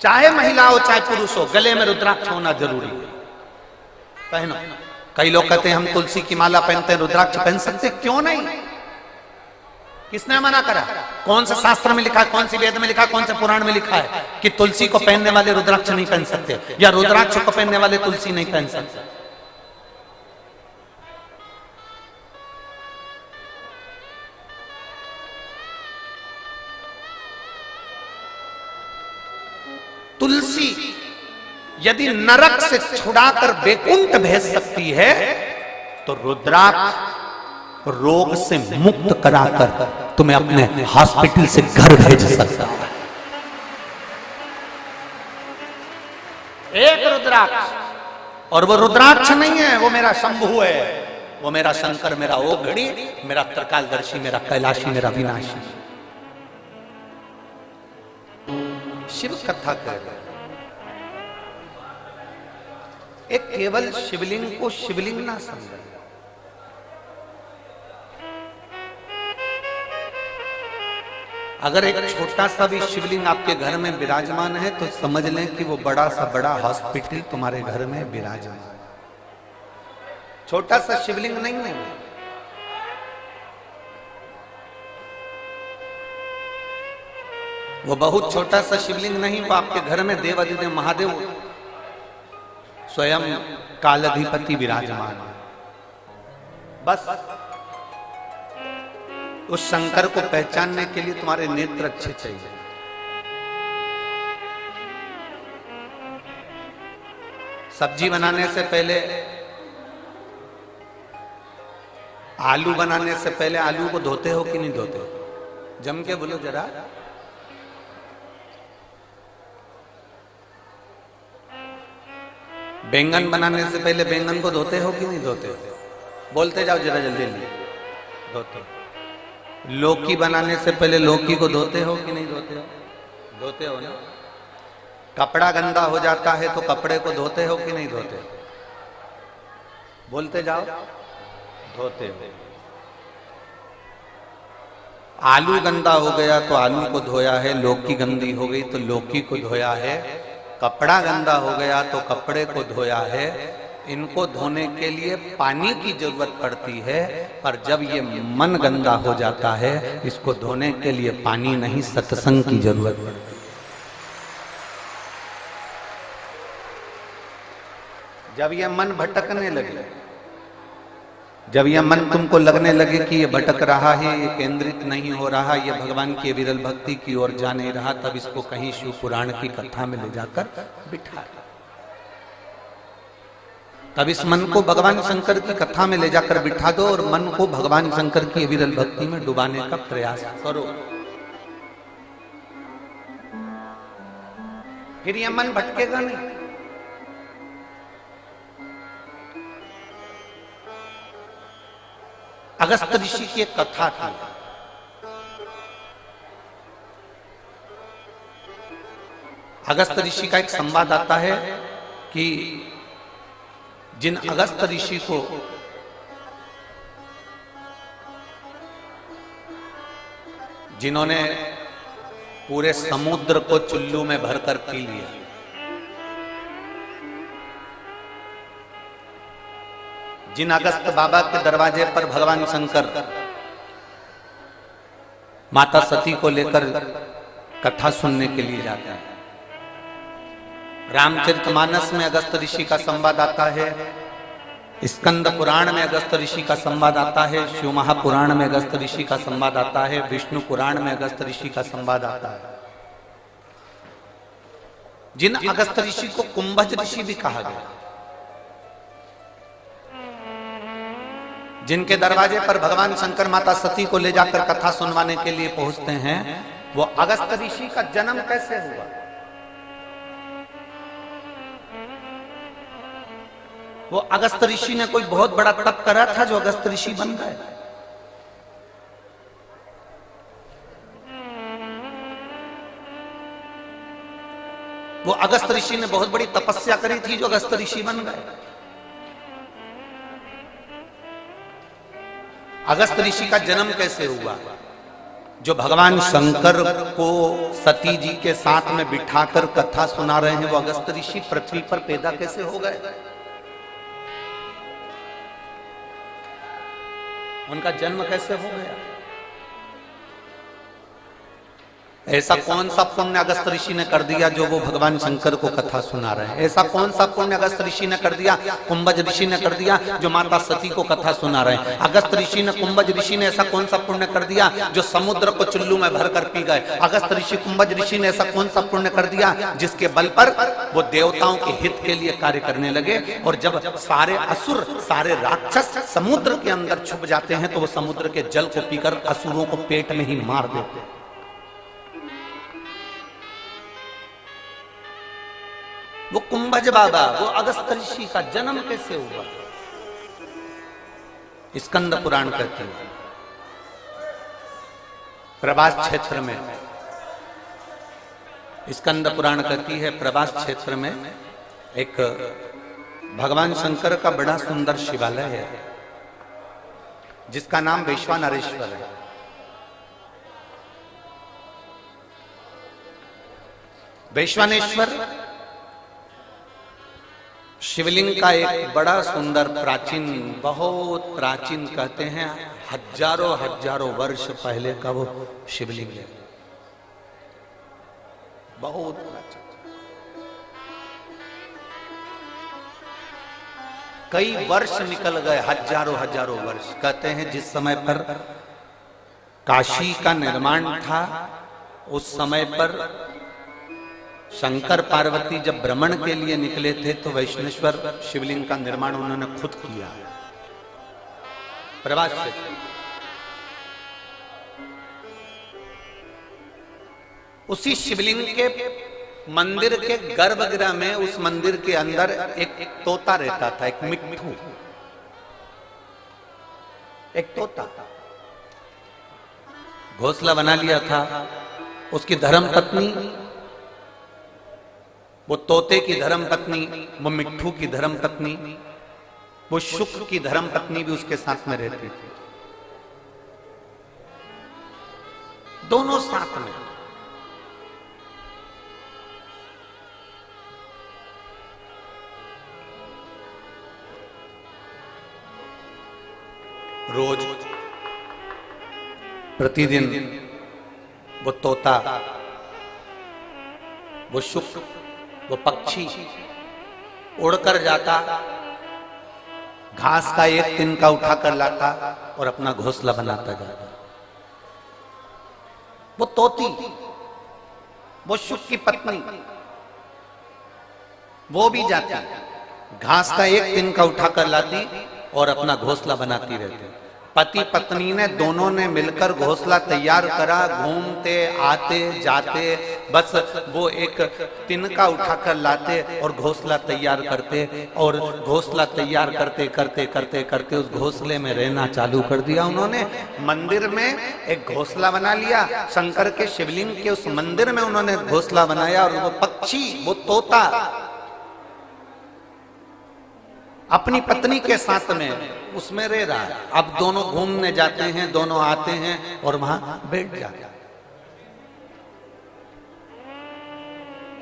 चाहे महिला हो चाहे पुरुष हो, गले में रुद्राक्ष होना जरूरी है। पहनो। कई लोग कहते हैं हम तुलसी की माला पहनते हैं, रुद्राक्ष पहन सकते, क्यों नहीं? किसने मना करा? कौन से शास्त्र में लिखा है, कौन सी वेद में लिखा है, कौन से पुराण में लिखा है कि तुलसी को पहनने वाले रुद्राक्ष नहीं पहन सकते, या रुद्राक्ष को पहनने वाले तुलसी नहीं पहन सकते? तुलसी यदि नरक से छुड़ाकर बैकुंठ भेज सकती है, तो रुद्राक्ष रोग से मुक्त कराकर तुम्हें अपने हॉस्पिटल से घर भेज सकता है। एक रुद्राक्ष, और वो रुद्राक्ष नहीं है, वो मेरा शंभु है, वो मेरा शंकर, मेरा ओघड़ी, मेरा त्रिकालदर्शी, मेरा कैलाशी, मेरा विनाशी। शिव कथा कह रहे, एक केवल शिवलिंग को शिवलिंग ना समझे। अगर एक छोटा सा भी शिवलिंग आपके घर में विराजमान है तो समझ लें कि वो बड़ा सा बड़ा हॉस्पिटल तुम्हारे घर में विराजमान है। छोटा सा शिवलिंग नहीं है, वो बहुत छोटा सा शिवलिंग नहीं, वो आपके घर में देवाधिदेव महादेव स्वयं कालाधिपति विराजमान है। बस उस शंकर को पहचानने के लिए तुम्हारे नेत्र अच्छे चाहिए। सब्जी बनाने से पहले, आलू बनाने से पहले आलू को धोते हो कि नहीं धोते हो? जम के बोलो जरा। बैंगन बनाने से पहले बैंगन को धोते हो कि नहीं धोते हो? बोलते जाओ जरा जल्दी जल्दी। धोते हो। लौकी बनाने से पहले लौकी को धोते हो कि नहीं धोते हो? धोते हो ना। कपड़ा गंदा हो जाता है तो कपड़े को धोते हो कि नहीं धोते? बोलते जाओ, धोते हो। आलू गंदा हो गया तो आलू को धोया है, लौकी गंदी हो गई तो लौकी को धोया है, कपड़ा गंदा हो गया तो कपड़े को धोया है। इनको धोने के लिए पानी की जरूरत पड़ती है, पर जब ये मन गंदा हो जाता है इसको धोने के लिए पानी नहीं, सत्संग की जरूरत पड़ती है। जब ये मन भटकने लगे, जब यह मन तुमको लगने लगे कि ये भटक रहा है, ये केंद्रित नहीं हो रहा, ये भगवान की विरल भक्ति की ओर जा नहीं रहा, तब इसको कहीं शिव पुराण की कथा में ले जाकर बिठा दो। तब इस मन को भगवान शंकर की कथा में ले जाकर बिठा दो और मन को भगवान शंकर की विरल भक्ति में डुबाने का प्रयास करो। फिर यह मन भटकेगा नहीं। अगस्त ऋषि की एक कथा थी। अगस्त ऋषि का एक संवाद आता है कि जिन अगस्त ऋषि को जिन्होंने पूरे समुद्र को चुल्लू में भरकर पी लिया, जिन अगस्त बाबा के दरवाजे पर भगवान शंकर माता सती को लेकर कथा सुनने के लिए जाते हैं। रामचरितमानस में अगस्त ऋषि का संवाद आता है, स्कंद पुराण में अगस्त ऋषि का संवाद आता है, शिव महापुराण में अगस्त ऋषि का संवाद आता है, विष्णु पुराण में अगस्त ऋषि का संवाद आता है। जिन अगस्त ऋषि को कुंभज ऋषि भी कहा गया, जिनके दरवाजे पर भगवान शंकर माता सती को ले जाकर कथा सुनवाने के लिए पहुंचते हैं, वो अगस्त ऋषि का जन्म कैसे हुआ? वो अगस्त ऋषि ने कोई बहुत बड़ा तप करा था जो अगस्त ऋषि बन गए? वो अगस्त ऋषि ने बहुत बड़ी तपस्या करी थी जो अगस्त ऋषि बन गए? अगस्त ऋषि का जन्म कैसे हुआ? जो भगवान शंकर को सती जी के साथ में बिठाकर कथा सुना रहे हैं, वो अगस्त ऋषि पृथ्वी पर पैदा कैसे हो गए? उनका जन्म कैसे हो गया? ऐसा कौन सा पुण्य अगस्त ऋषि ने कर दिया जो वो भगवान शंकर को कथा सुना रहे हैं? ऐसा कौन सा पुण्य अगस्त ऋषि ने कर दिया, कुंभज ऋषि ने कर दिया जो माता सती को कथा सुना रहे हैं? अगस्त ऋषि ने, कुंभज ऋषि ने ऐसा कौन सा पुण्य कर दिया जो समुद्र को चुल्लू में भरकर पी गए? अगस्त ऋषि, कुंभज ऋषि ने ऐसा कौन सा पुण्य कर दिया जिसके बल पर वो देवताओं के हित के लिए कार्य करने लगे? और जब सारे असुर, सारे राक्षस समुद्र के अंदर छुप जाते हैं तो वो समुद्र के जल को पीकर असुरों को पेट में ही मार देते हैं। वो कुंभज बाबा, वो अगस्त ऋषि का जन्म कैसे हुआ? स्कंद पुराण कहते हैं प्रभास क्षेत्र में, स्कंद पुराण कहती है प्रभास क्षेत्र में एक भगवान शंकर का बड़ा सुंदर शिवालय है जिसका नाम वैश्वानरेश्वर है। वैश्वानेश्वर शिवलिंग का एक बड़ा सुंदर प्राचीन, बहुत प्राचीन कहते हैं, हजारों हजारों वर्ष पहले का वो शिवलिंग है, बहुत प्राचीन। कई वर्ष निकल गए, हजारों हजारों वर्ष। कहते हैं जिस समय पर काशी का निर्माण था उस समय पर शंकर पार्वती जब भ्रमण के लिए निकले थे तो वैष्णेश्वर शिवलिंग का निर्माण उन्होंने खुद किया प्रभास क्षेत्र। उसी शिवलिंग के मंदिर के गर्भगृह में, उस मंदिर के अंदर एक तोता रहता था, एक मिट्ठू, एक तोता। घोंसला बना लिया था। उसकी धर्म पत्नी, वो तोते की धर्म पत्नी, वो मिट्ठू की धर्म पत्नी, वो शुक्र की धर्म पत्नी भी उसके साथ में रहती थी। दोनों साथ में। रोज प्रतिदिन वो तोता, वो शुक्र, वो पक्षी उड़कर जाता, घास का एक तिनका उठाकर लाता और अपना घोंसला बनाता जाता। वो तोती, वो शुक्र की पत्नी, वो भी जाती, घास का एक तिनका उठाकर लाती और अपना घोंसला बनाती रहती। पति पत्नी ने दोनों ने मिलकर घोंसला तैयार करा, घूमते आते जाते, बस वो एक तिनका उठाकर लाते और घोंसला तैयार करते, और घोंसला तैयार करते करते करते करते उस घोंसले में रहना चालू कर दिया उन्होंने। मंदिर में एक घोंसला बना लिया, शंकर के शिवलिंग के उस मंदिर में उन्होंने घोंसला बनाया, और वो पक्षी, वो तोता अपनी पत्नी के साथ में उसमें रह रहा है। अब दोनों घूमने जाते हैं, दोनों आते हैं और वहां बैठ जाते हैं।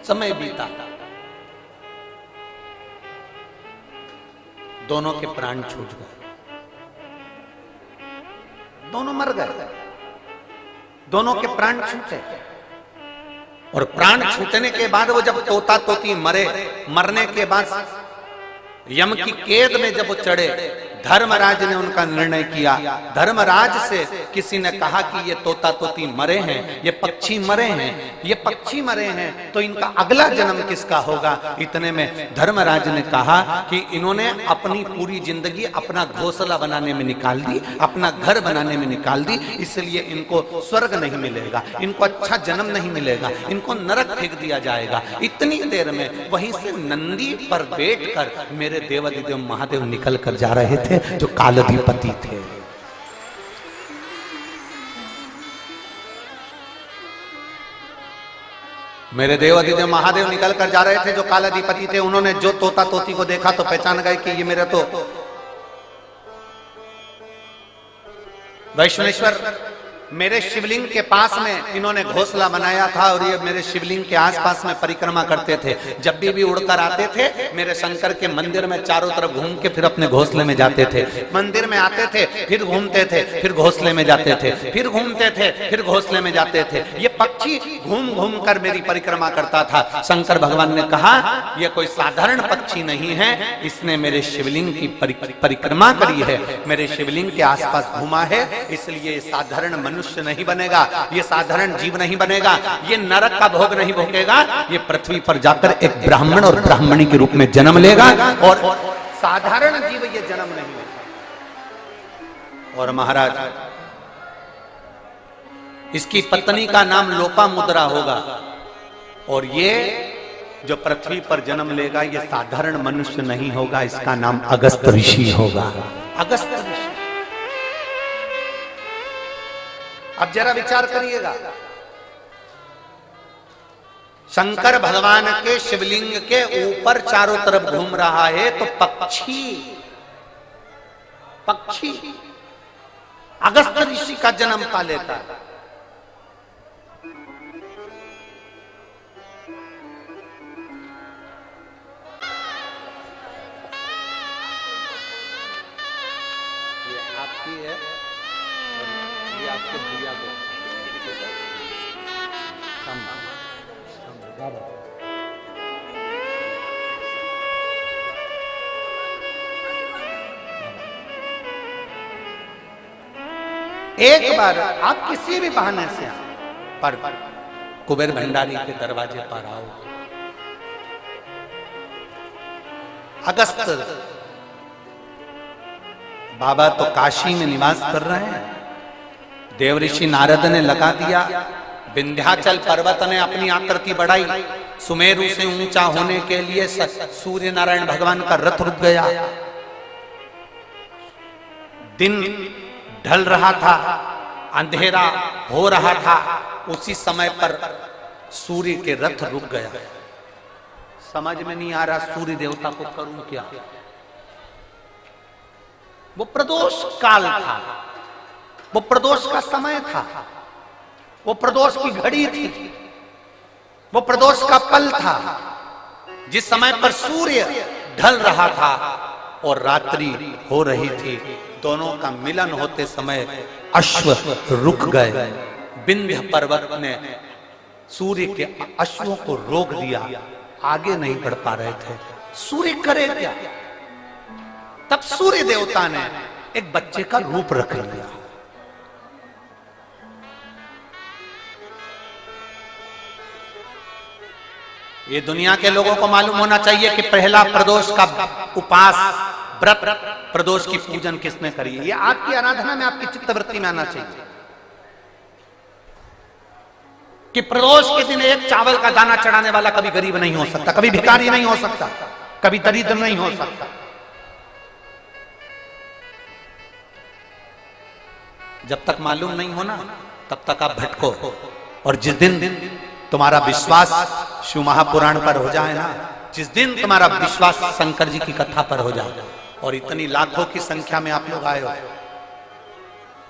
समय बीता, दोनों के प्राण छूट गए, दोनों मर गए, दोनों के प्राण छूटे। और प्राण छूटने के बाद वो जब तोता तोती मरे, मरने के बाद यम की कैद में जब वो चढ़े, धर्मराज ने उनका निर्णय किया। धर्मराज से किसी ने कहा कि ये तोता तोती मरे हैं, ये पक्षी मरे हैं, ये पक्षी मरे हैं, तो इनका अगला जन्म किसका होगा। इतने में धर्मराज ने कहा कि इन्होंने अपनी पूरी जिंदगी अपना घोंसला बनाने में निकाल दी, अपना घर बनाने में निकाल दी, इसलिए इनको स्वर्ग नहीं मिलेगा, इनको अच्छा जन्म नहीं मिलेगा, इनको नरक फेंक दिया जाएगा। इतनी देर में वहीं से नंदी पर बैठकर मेरे देवाधिदेव महादेव निकल कर जा रहे थे, जो कालाधिपति थे। मेरे देवाधिदेव महादेव निकल कर जा रहे थे, जो कालाधिपति थे। उन्होंने जो तोता तोती को देखा तो पहचान गए कि ये मेरे तो वैष्णवेश्वर, मेरे शिवलिंग के पास में इन्होंने घोंसला बनाया था, और ये मेरे शिवलिंग के आसपास में परिक्रमा करते थे। जब भी उड़कर आते थे, मेरे शंकर के मंदिर में चारों तरफ घूम के फिर अपने घोंसले में जाते थे। मंदिर में आते थे, फिर घूमते थे, फिर घोंसले में जाते थे, फिर घूमते थे, फिर घोंसले में जाते थे। ये पक्षी घूम घूम कर मेरी परिक्रमा करता था। शंकर भगवान ने कहा, यह कोई साधारण पक्षी नहीं है, इसने मेरे शिवलिंग की परिक्रमा करी है, मेरे शिवलिंग के आसपास घूमा है, इसलिए साधारण मनुष्य नहीं बनेगा, ये साधारण जीव नहीं बनेगा, ये नरक का भोग नहीं भोगेगा, ये पृथ्वी पर जाकर एक ब्राह्मण और ब्राह्मणी के रूप में जन्म लेगा, और साधारण जीव ये जन्म नहीं लेगा। और महाराज, इसकी पत्नी का नाम लोपामुद्रा होगा, और ये जो पृथ्वी पर जन्म लेगा, ये साधारण मनुष्य नहीं होगा, इसका नाम अगस्त ऋषि होगा। अगस्त ऋषि। अब जरा विचार करिएगा, शंकर भगवान के शिवलिंग के ऊपर चारों तरफ घूम रहा है, तो पक्षी अगस्त ऋषि का जन्म पा लेता है। ये आपकी है, ये आपके भैया को एक बार आप किसी भी बहाने से पर कुबेर भंडारी के दरवाजे पर आओ। अगस्त बाबा तो काशी में निवास कर रहे हैं, देवऋषि नारद ने लगा दिया, विंध्याचल पर्वत ने अपनी आकृति बढ़ाई, सुमेरु से ऊंचा होने के लिए सूर्य नारायण भगवान का रथ रुक गया। दिन ढल रहा था, अंधेरा हो रहा था, उसी समय पर सूर्य के रथ रुक गया। समझ में नहीं आ रहा सूर्य देवता को करूं क्या। वो प्रदोष काल था, वो प्रदोष का समय था, वो प्रदोष की घड़ी थी, वो प्रदोष का पल था, जिस समय पर सूर्य ढल रहा था और रात्रि हो रही थी। दोनों का मिलन होते समय अश्व रुक गए। विंध्य पर्वत ने सूर्य के अश्वों को रोक दिया, आगे नहीं बढ़ पा रहे थे। सूर्य करे क्या? तब सूर्य देवता ने एक बच्चे का रूप रख लिया। ये दुनिया के लोगों को मालूम होना चाहिए कि पहला प्रदोष का उपास व्रत, प्रदोष की पूजन किसने करी है। ये आपकी आराधना में, आपकी चित्तवृत्ति में आना चाहिए कि प्रदोष के दिन एक चावल का दाना चढ़ाने वाला कभी गरीब नहीं हो सकता, कभी भिखारी नहीं हो सकता, कभी दरिद्र नहीं हो सकता। जब तक मालूम नहीं होना तब तक आप भटको। और जिस दिन तुम्हारा विश्वास शिव महापुराण पर हो जाए ना, जिस दिन तुम्हारा विश्वास शंकर जी की कथा पर हो जाए, और इतनी लाखों की संख्या में आप लोग आए हो,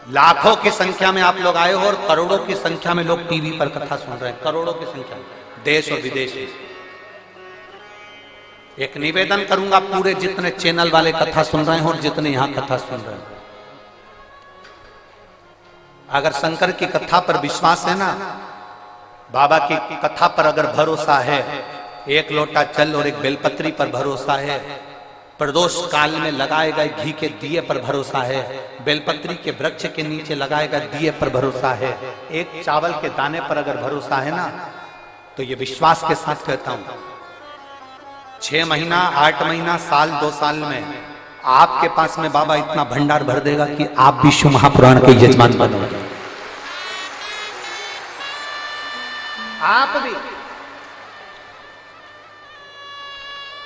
लाखों की संख्या में आप लोग आए हो, और करोड़ों की संख्या में लोग टीवी पर कथा सुन रहे हैं, करोड़ों की संख्या में, देश और विदेश में। एक निवेदन करूंगा, पूरे जितने चैनल वाले कथा सुन रहे हैं और जितने यहां कथा सुन रहे हैं, अगर शंकर की कथा पर विश्वास है ना, बाबा की कथा पर अगर भरोसा है, एक लोटा जल और एक बेलपत्री पर भरोसा है, प्रदोष काल में लगाए गए घी के दिए पर भरोसा है, बेलपत्री के वृक्ष के नीचे लगाए गए दिए पर भरोसा है, एक चावल के दाने पर अगर भरोसा है ना, तो ये विश्वास के साथ कहता हूं 6 महीना 8 महीना साल 2 साल में आपके पास में बाबा इतना भंडार भर देगा कि आप भी शिव महापुराण के यजमान बनोगे। आप भी।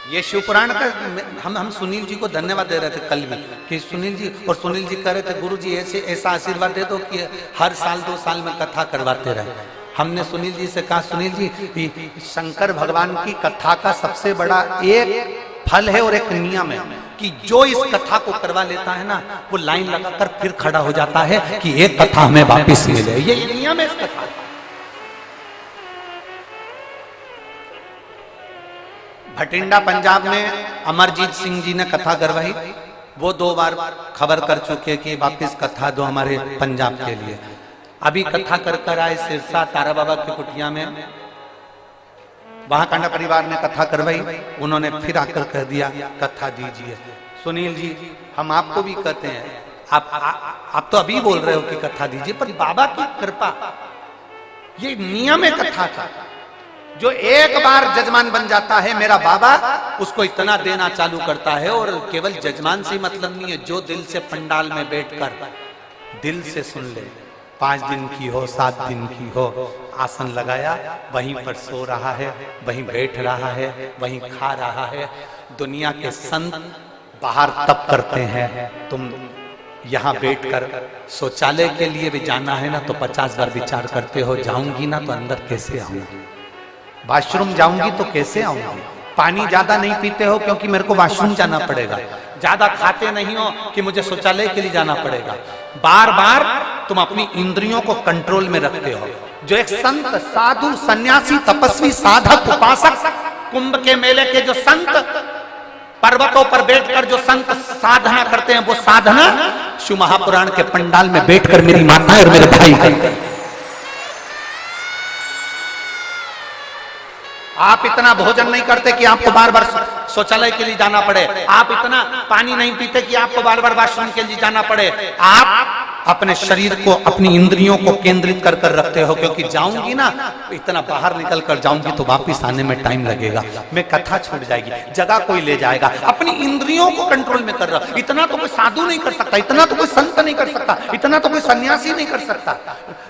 ये शिवपुराण का हम सुनील जी को धन्यवाद दे रहे थे कल भी कि सुनील जी, और सुनील जी कह रहे थे गुरु जी ऐसा आशीर्वाद दे दो कि हर साल 2 साल में कथा करवाते रहे। हमने सुनील जी से कहा, सुनील जी शंकर भगवान की कथा का सबसे बड़ा एक फल है और एक नियम है कि जो इस कथा को करवा लेता है ना, वो लाइन लगाकर फिर खड़ा हो जाता है कि एक कथा हमें वापस मिले। ये नियम है इस कथा। भटिंडा पंजाब में अमरजीत सिंह जी ने कथा करवाई, वो 2 बार खबर कर चुके कि वापस कथा दो हमारे पंजाब के लिए। अभी कथा कर आए सिरसा तारा बाबा की कुटिया में, वहां कांडा परिवार ने कथा करवाई, उन्होंने फिर आकर कह दिया कथा दीजिए। सुनील जी हम आपको भी कहते हैं, आप तो अभी बोल रहे हो कि कथा दीजिए, पर बाबा की कृपा, ये नियम है कथा का। जो एक बार जजमान बन जाता है मेरा बाबा, उसको इतना देना चालू करता है। और केवल जजमान से मतलब नहीं है, जो दिल से पंडाल में बैठकर दिल से सुन ले, 5 दिन की हो 7 दिन की हो, आसन लगाया वहीं पर सो रहा है, वहीं बैठ रहा है, वहीं खा रहा है। दुनिया के संत बाहर तप करते हैं, तुम यहाँ बैठकर शौचालय के लिए भी जाना है ना तो 50 बार विचार करते हो, जाऊंगी ना तो अंदर कैसे आऊंगी, वॉशरूम जाऊंगी तो कैसे आऊंगी। पानी ज्यादा नहीं पीते हो क्योंकि मेरे को वॉशरूम जाना पड़ेगा, ज्यादा खाते नहीं हो कि मुझे शौचालय के लिए जाना पड़ेगा। बार बार तुम अपनी इंद्रियों को कंट्रोल में रखते हो। जो एक संत, साधु, सन्यासी, तपस्वी, साधक, उपासक, कुंभ के मेले के जो संत पर्वतों पर बैठकर जो संत साधना करते हैं, वो साधना शिव महापुराण के पंडाल में बैठकर मेरी माता और मेरे भाई करते हैं। आप इतना भोजन नहीं करते कि आपको बार बार शौचालय के लिए जाना पड़े, आप इतना पानी नहीं पीते कि आपको बार बार वॉशरूम के लिए जाना पड़े। आप अपने शरीर को, अपनी इंद्रियों को केंद्रित कर कर रखते हो, क्योंकि जाऊंगी ना इतना बाहर निकल कर जाऊंगी तो वापिस आने में टाइम लगेगा, मैं कथा छूट जाएगी, जगह कोई ले जाएगा। अपनी इंद्रियों को कंट्रोल में कर रहा। इतना तो कोई साधु नहीं कर सकता, इतना तो कोई संत नहीं कर सकता, इतना तो कोई सन्यासी नहीं कर सकता।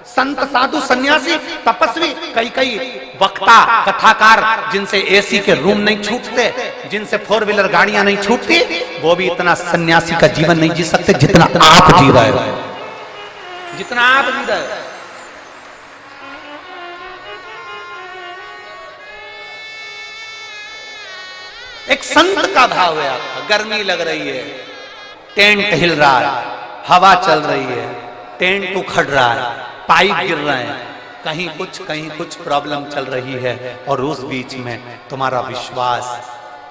संत, साधु, सन्यासी, तपस्वी, कई वक्ता, कथाकार जिनसे एसी के रूम नहीं छूटते, जिनसे 4 व्हीलर गाड़ियां नहीं छूटती, वो भी इतना सन्यासी का जीवन नहीं जी सकते जितना आप जी रहे हो, जितना आप जी रहे हो। एक संत का भाव है आपका। गर्मी लग रही है, टेंट हिल रहा है, हवा चल रही है, टेंट उखड़ रहा है, पाइप गिर रहे हैं, कहीं कुछ प्रॉब्लम चल रही है, और उस बीच में तुम्हारा विश्वास,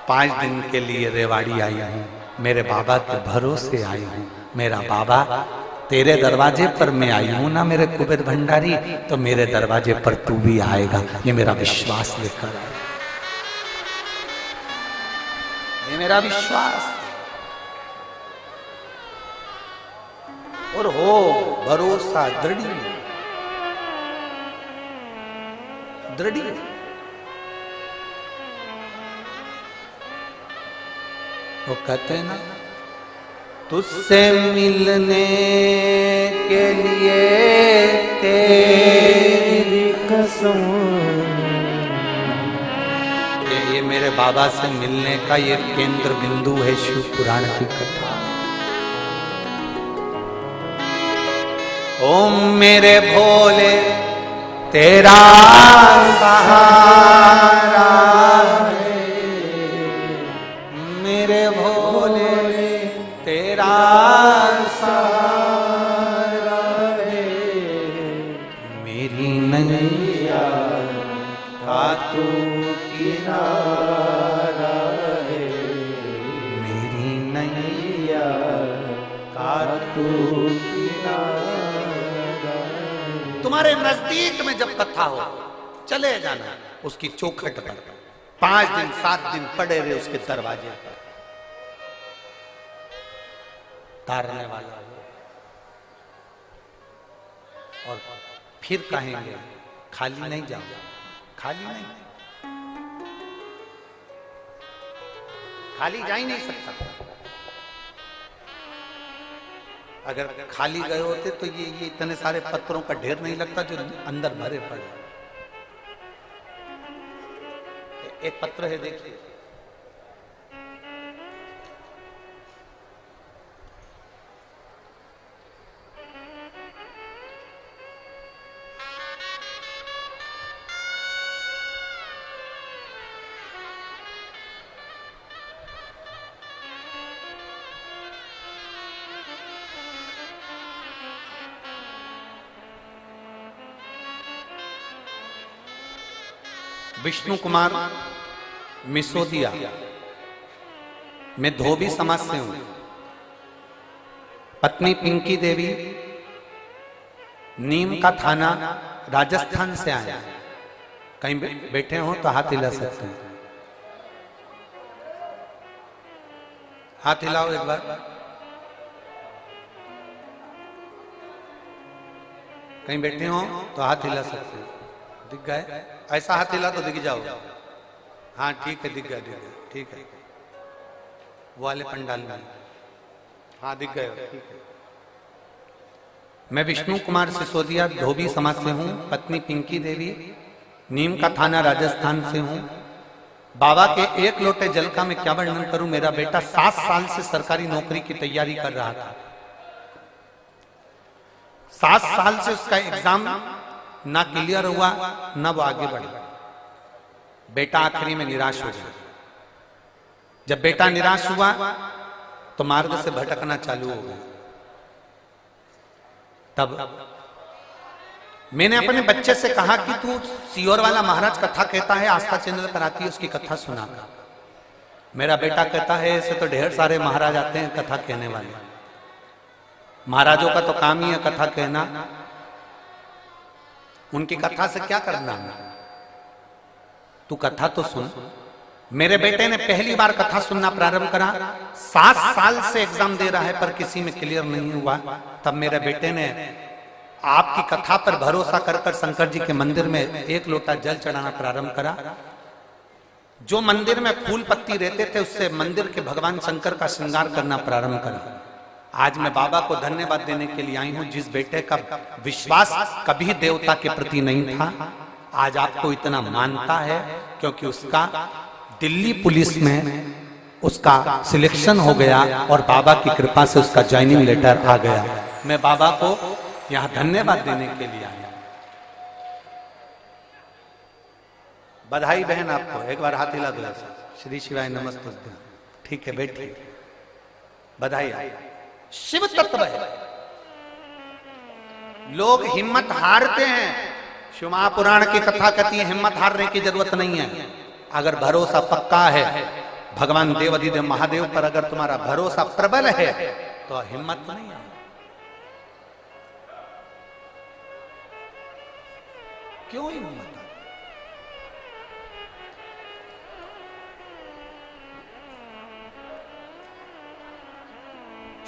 5 दिन के लिए रेवाड़ी आई हूं, मेरे बाबा के भरोसे आई हूं, मेरा बाबा तेरे दरवाजे पर मैं आई हूं ना मेरे कुबेर भंडारी, तो मेरे दरवाजे पर तू भी आएगा, ये मेरा विश्वास लेकर आया, ये मेरा विश्वास। और हो भरोसा दृढ़ दृढ़। वो कहते हैं ना, तुझसे मिलने के लिए तेरी कसम, ये मेरे बाबा से मिलने का ये केंद्र बिंदु है शिव पुराण की कथा। ओम मेरे भोले तेरा सहारा है, मेरे भोले तेरा सहारा है, मेरी नैया का तू किनारा है, मेरी नैया का तू किनारा। तुम्हारे नजदीक में जब कथा हो चले जाना उसकी चौखट पर, 5 दिन 7 दिन पड़े रहे उसके दरवाजे पर, तारने वाला हो, और फिर कहेंगे खाली नहीं जाओ, खाली नहीं, खाली जा ही नहीं सकता। अगर खाली गए होते तो ये इतने सारे पत्थरों का ढेर नहीं लगता जो अंदर भरे पड़े। एक पत्र है, देखिए, विष्णु कुमार मिसोदिया, मैं धोबी समाज से हूं, पत्नी पिंकी देवी, नीम का थाना, राजस्थान से आया। कहीं बैठे हो तो हाथ हिला सकते हैं, हाथ हिलाओ एक बार। कहीं बैठे हो तो हाथ हिला सकते हैं, दिख गए? ऐसा हाथ हिला तो दिख जाओ। हाँ ठीक है, दिख गया, दिख गया, ठीक है। वो वाले पंडाल में, हाँ दिख गए, ठीक है। मैं विष्णु कुमार सिसोदिया, धोबी समाज से हूँ, पत्नी पिंकी देवी, नीम का थाना, राजस्थान से हूँ। बाबा के 1 लोटे जल का मैं क्या वर्णन करूं। मेरा बेटा 7 साल से सरकारी नौकरी की तैयारी कर रहा था। 7 साल से उसका एग्जाम ना क्लियर हुआ, ना वो आगे बढ़ा। बेटा आखिरी में निराश हो गया। जब बेटा निराश हुआ तो मार्ग से भटकना चालू हो गया। तब मैंने अपने बच्चे से कहा कि तू सीहोर वाला महाराज कथा कहता है, आस्था चैनल पर आती है, उसकी कथा सुना। मेरा बेटा कहता है ऐसे तो ढेर सारे महाराज आते हैं कथा कहने वाले, महाराजों का तो काम ही है कथा कहना, उनकी कथा से क्या करना, तू कथा तो सुन। मेरे बेटे ने पहली बार कथा सुनना प्रारंभ करा। 7 साल से एग्जाम दे रहा है पर किसी में क्लियर नहीं हुआ। तब मेरे बेटे ने आपकी कथा पर भरोसा कर शंकर जी के मंदिर में 1 लोटा जल चढ़ाना प्रारंभ करा। जो मंदिर में फूल पत्ती रहते थे उससे मंदिर के भगवान शंकर का श्रृंगार करना प्रारंभ करा। आज मैं बाबा को धन्यवाद देने के लिए आई हूं। जिस बेटे का विश्वास कभी देवता के प्रति नहीं था, आज आपको इतना मानता है क्योंकि उसका दिल्ली पुलिस में उसका सिलेक्शन हो गया और बाबा की कृपा से उसका ज्वाइनिंग लेटर आ गया। मैं बाबा को यहां धन्यवाद देने के लिए आए। बधाई बहन आपको, एक बार हाथ हिला दो ऐसा, श्री शिवाय नमस्ते। ठीक है बैठिए, बधाई। शिव तत्व है, लोग हिम्मत हारते हैं। शिव महापुराण की कथा कहती है हिम्मत हारने की जरूरत नहीं है। अगर भरोसा पक्का है भगवान देवाधिदेव महादेव पर, अगर तुम्हारा भरोसा प्रबल है तो हिम्मत नहीं है। क्यों हिम्मत?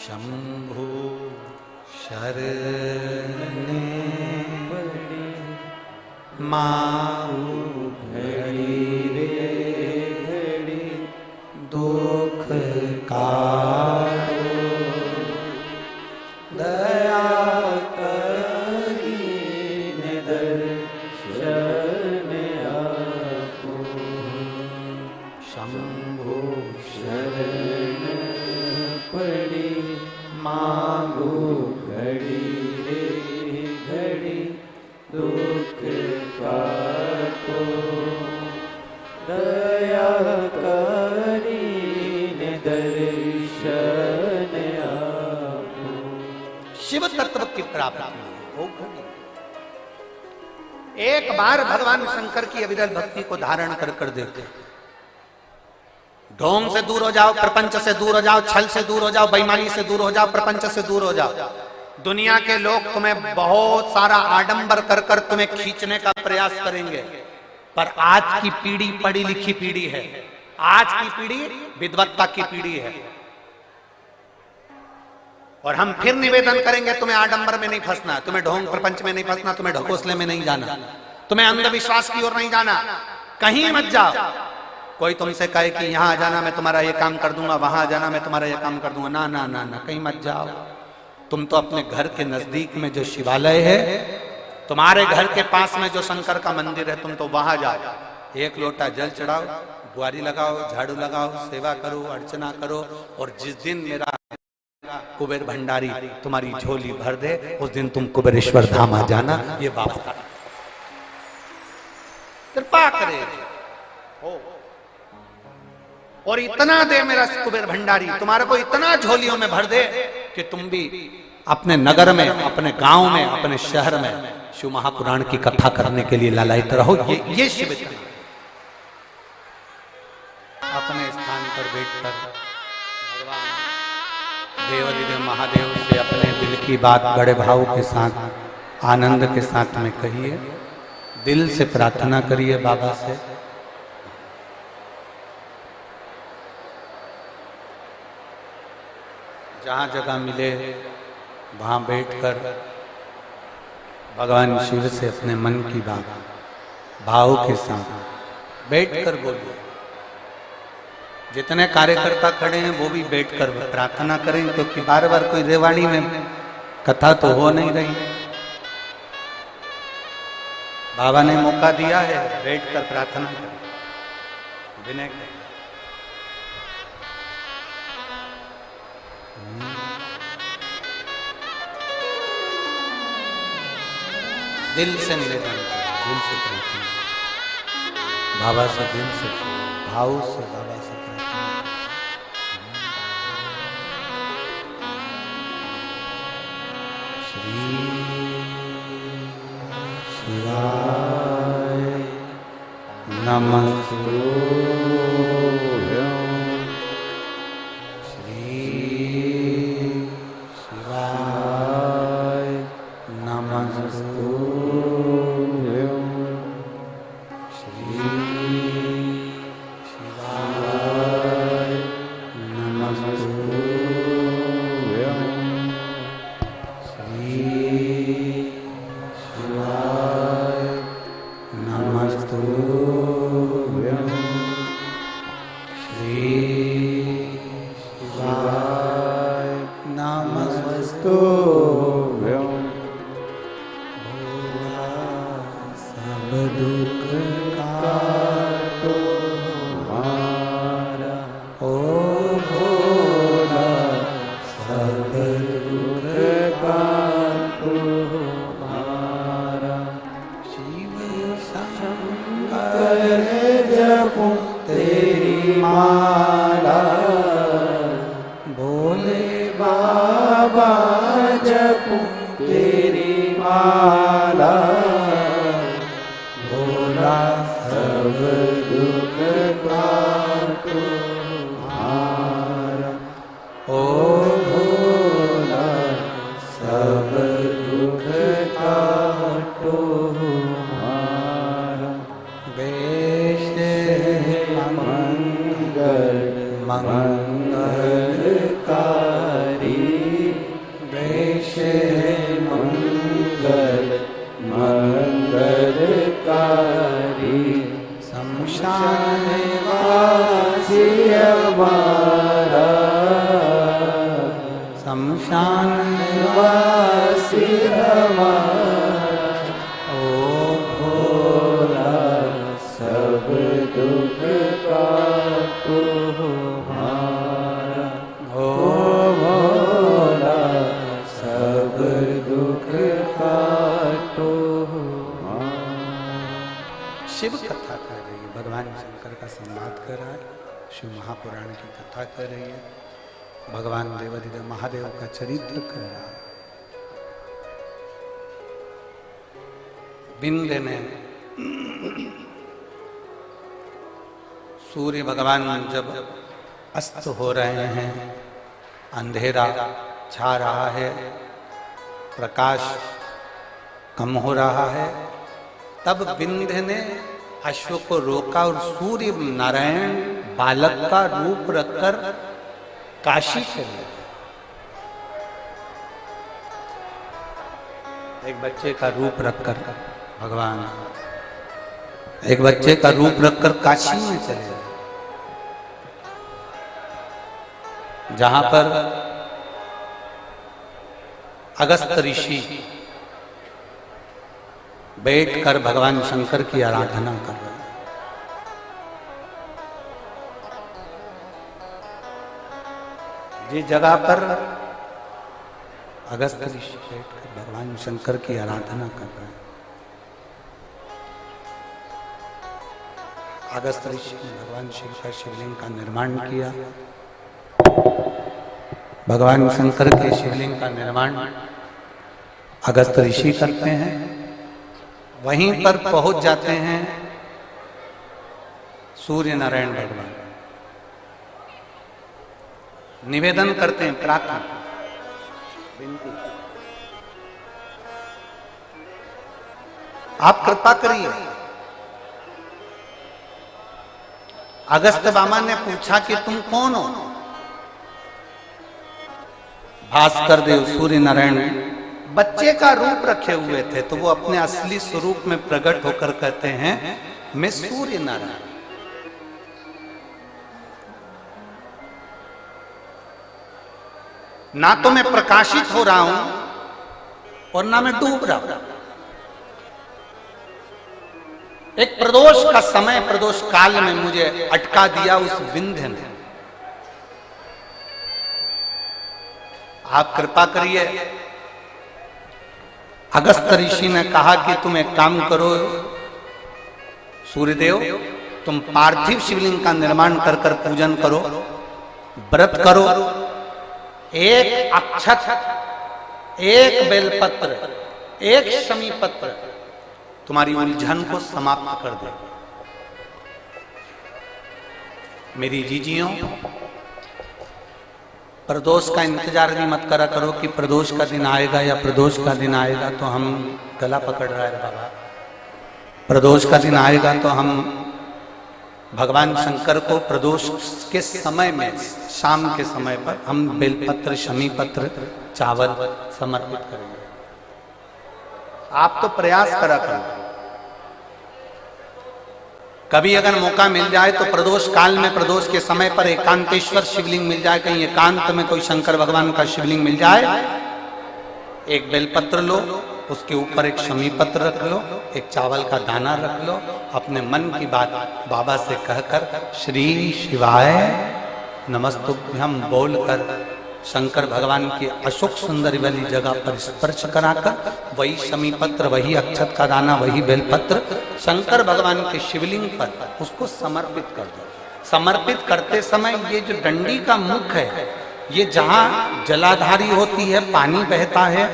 शंभु शरणे माऊ घड़ी रे घड़ी दुख कारो, दया करी दर्शन आपो। शंभु शरण पड़ी मांगो घड़ी रे घड़ी दुख काटो, दया करीने दर्शन आपो। शिव तत्व की प्राप्ति हो। एक बार भगवान शंकर की अविरल भक्ति को धारण कर देते, ढोंग से दूर हो जाओ, प्रपंच से दूर हो जाओ, छल से दूर हो जाओ, बेईमानी से दूर हो जाओ, प्रपंच से दूर हो जाओ। दुनिया के लोग तुम्हें बहुत सारा आडंबर कर कर तुम्हें खींचने का प्रयास करेंगे, पर आज की पीढ़ी पढ़ी लिखी पीढ़ी है, आज की पीढ़ी विद्वत्ता की पीढ़ी है। और हम फिर निवेदन करेंगे तुम्हें आडंबर में नहीं फंसना, तुम्हें ढोंग प्रपंच में नहीं फंसना, तुम्हें ढकोसले में नहीं जाना, तुम्हें अंधविश्वास की ओर नहीं जाना, कहीं मत जाओ। कोई तुमसे कहे कि यहां आ जाना मैं तुम्हारा ये काम कर दूंगा, वहां आ जाना मैं तुम्हारा ये काम कर दूंगा, ना ना ना ना, कहीं मत जाओ। तुम तो अपने घर के नजदीक में जो शिवालय है, तुम्हारे घर के पास में जो शंकर का मंदिर है, तुम तो वहां जाओ, एक लोटा जल चढ़ाओ, बुआरी लगाओ, झाड़ू लगाओ, सेवा करो, अर्चना करो। और जिस दिन मेरा कुबेर भंडारी तुम्हारी झोली भर दे, उस दिन तुम कुबेरेश्वर धाम आ जाना। ये बात कृपा करे हो। और इतना दे मेरा कुबेर भंडारी, तुम्हारे को इतना झोलियों में भर दे कि तुम भी अपने नगर में, अपने गांव में, अपने शहर में शिव महापुराण की कथा करने के लिए लालायित रहो। ये शिव अपने स्थान पर बैठकर भगवान देवाधिदेव महादेव से अपने दिल की बात बड़े भाव के साथ, आनंद के साथ में कहिए, दिल से प्रार्थना करिए बाबा से। जहां जगह मिले वहां बैठकर भगवान शिव से अपने मन की बात भाव के साथ बैठकर बोलिए। जितने कार्यकर्ता खड़े हैं वो भी बैठकर प्रार्थना करें, क्योंकि बार बार कोई रेवाड़ी में कथा तो हो नहीं रही। बाबा ने मौका दिया है, बैठकर प्रार्थना करें, विनय करें। दिल से निवेदन करें, दिल से प्रार्थना, बाबा से दिल से, भाव से बाबा से प्रार्थना। श्री शिवाय नमस्तुभ्यं। श्री शिवाय नमस्तुभ्यं। तेरी माला, भोले बाबा जपूं तेरी माला, भोला सब दुख काटो हारा। ओ भोला सब दुख काटो हारा। वेश मंगल मंगलकारी, वेश मंगल मंगलकारी, शमशान वासी हमारा, शमशान वासी हमारा। ओ भोला सब दुख काटो हारा। ओ भोला सब दुख काटो हारा। शिव कथा कर रही है, भगवान शंकर का संवाद कर रहा है, शिव महापुराण की कथा कर रही है, भगवान देवाधिदेव महादेव का चरित्र कर रहा है। विंध्य में सूर्य भगवान जब अस्त हो रहे हैं, अंधेरा छा रहा है, प्रकाश कम हो रहा है, तब विंध्य ने अश्व को रोका और सूर्य नारायण बालक का रूप रखकर काशी चले। एक बच्चे का रूप रखकर भगवान एक बच्चे का रूप रखकर काशी में चले गए, जहां पर अगस्त ऋषि बैठकर भगवान शंकर की आराधना कर रहे हैं। जिस जगह पर अगस्त ऋषि बैठकर भगवान शंकर की आराधना कर रहे हैं, अगस्त ऋषि ने भगवान शिव का शिवलिंग का निर्माण किया। भगवान शंकर के शिवलिंग का निर्माण अगस्त ऋषि करते हैं। वहीं पर पहुंच जाते हैं सूर्य नारायण भगवान, निवेदन करते हैं, प्रार्थना विनती, आप कृपा करिए। अगस्त बामा ने पूछा कि तुम कौन हो? भास्कर देव सूर्य नारायण बच्चे का रूप रखे हुए थे, तो वो अपने असली स्वरूप में प्रकट होकर कहते हैं, मैं सूर्य नारायण। ना तो मैं प्रकाशित हो रहा हूं और ना मैं डूब रहा हूं। एक प्रदोष का समय, प्रदोष काल में मुझे अटका दिया उस विंध्य ने। आप कृपा करिए। अगस्त ऋषि ने कहा कि तुम एक काम करो सूर्यदेव, तुम पार्थिव शिवलिंग का निर्माण कर कर पूजन करो, व्रत करो, एक अक्षत, एक बेलपत्र, एक शमी पत्र तुम्हारी उलझन को समाप्त कर दे। मेरी जीजियों, प्रदोष का इंतजार भी मत करा करो कि प्रदोष का दिन आएगा या प्रदोष का दिन आएगा तो हम गला पकड़ रहा है बाबा, प्रदोष का दिन आएगा तो हम भगवान शंकर को प्रदोष के समय में, शाम के समय पर हम बेलपत्र, शमी पत्र, चावल समर्पित करेंगे। आप तो प्रयास करा करो। कभी अगर मौका मिल जाए तो प्रदोष काल में, प्रदोष के समय पर एकांतेश्वर शिवलिंग मिल जाए, कहीं एकांत में कोई शंकर भगवान का शिवलिंग मिल जाए, एक बेलपत्र लो, उसके ऊपर एक शमी पत्र रख लो, एक चावल का दाना रख लो, अपने मन की बात बाबा से कहकर श्री शिवाय नमस्तुभ्यम बोलकर शंकर भगवान की अशोक सुंदरी वाली जगह पर स्पर्श कराकर वही शमी पत्र, वही अक्षत का दाना, वही बेलपत्र शंकर भगवान के शिवलिंग पर उसको समर्पित कर दो। समर्पित करते समय ये जो डंडी का मुख है, ये जहां जलाधारी होती है, पानी बहता है,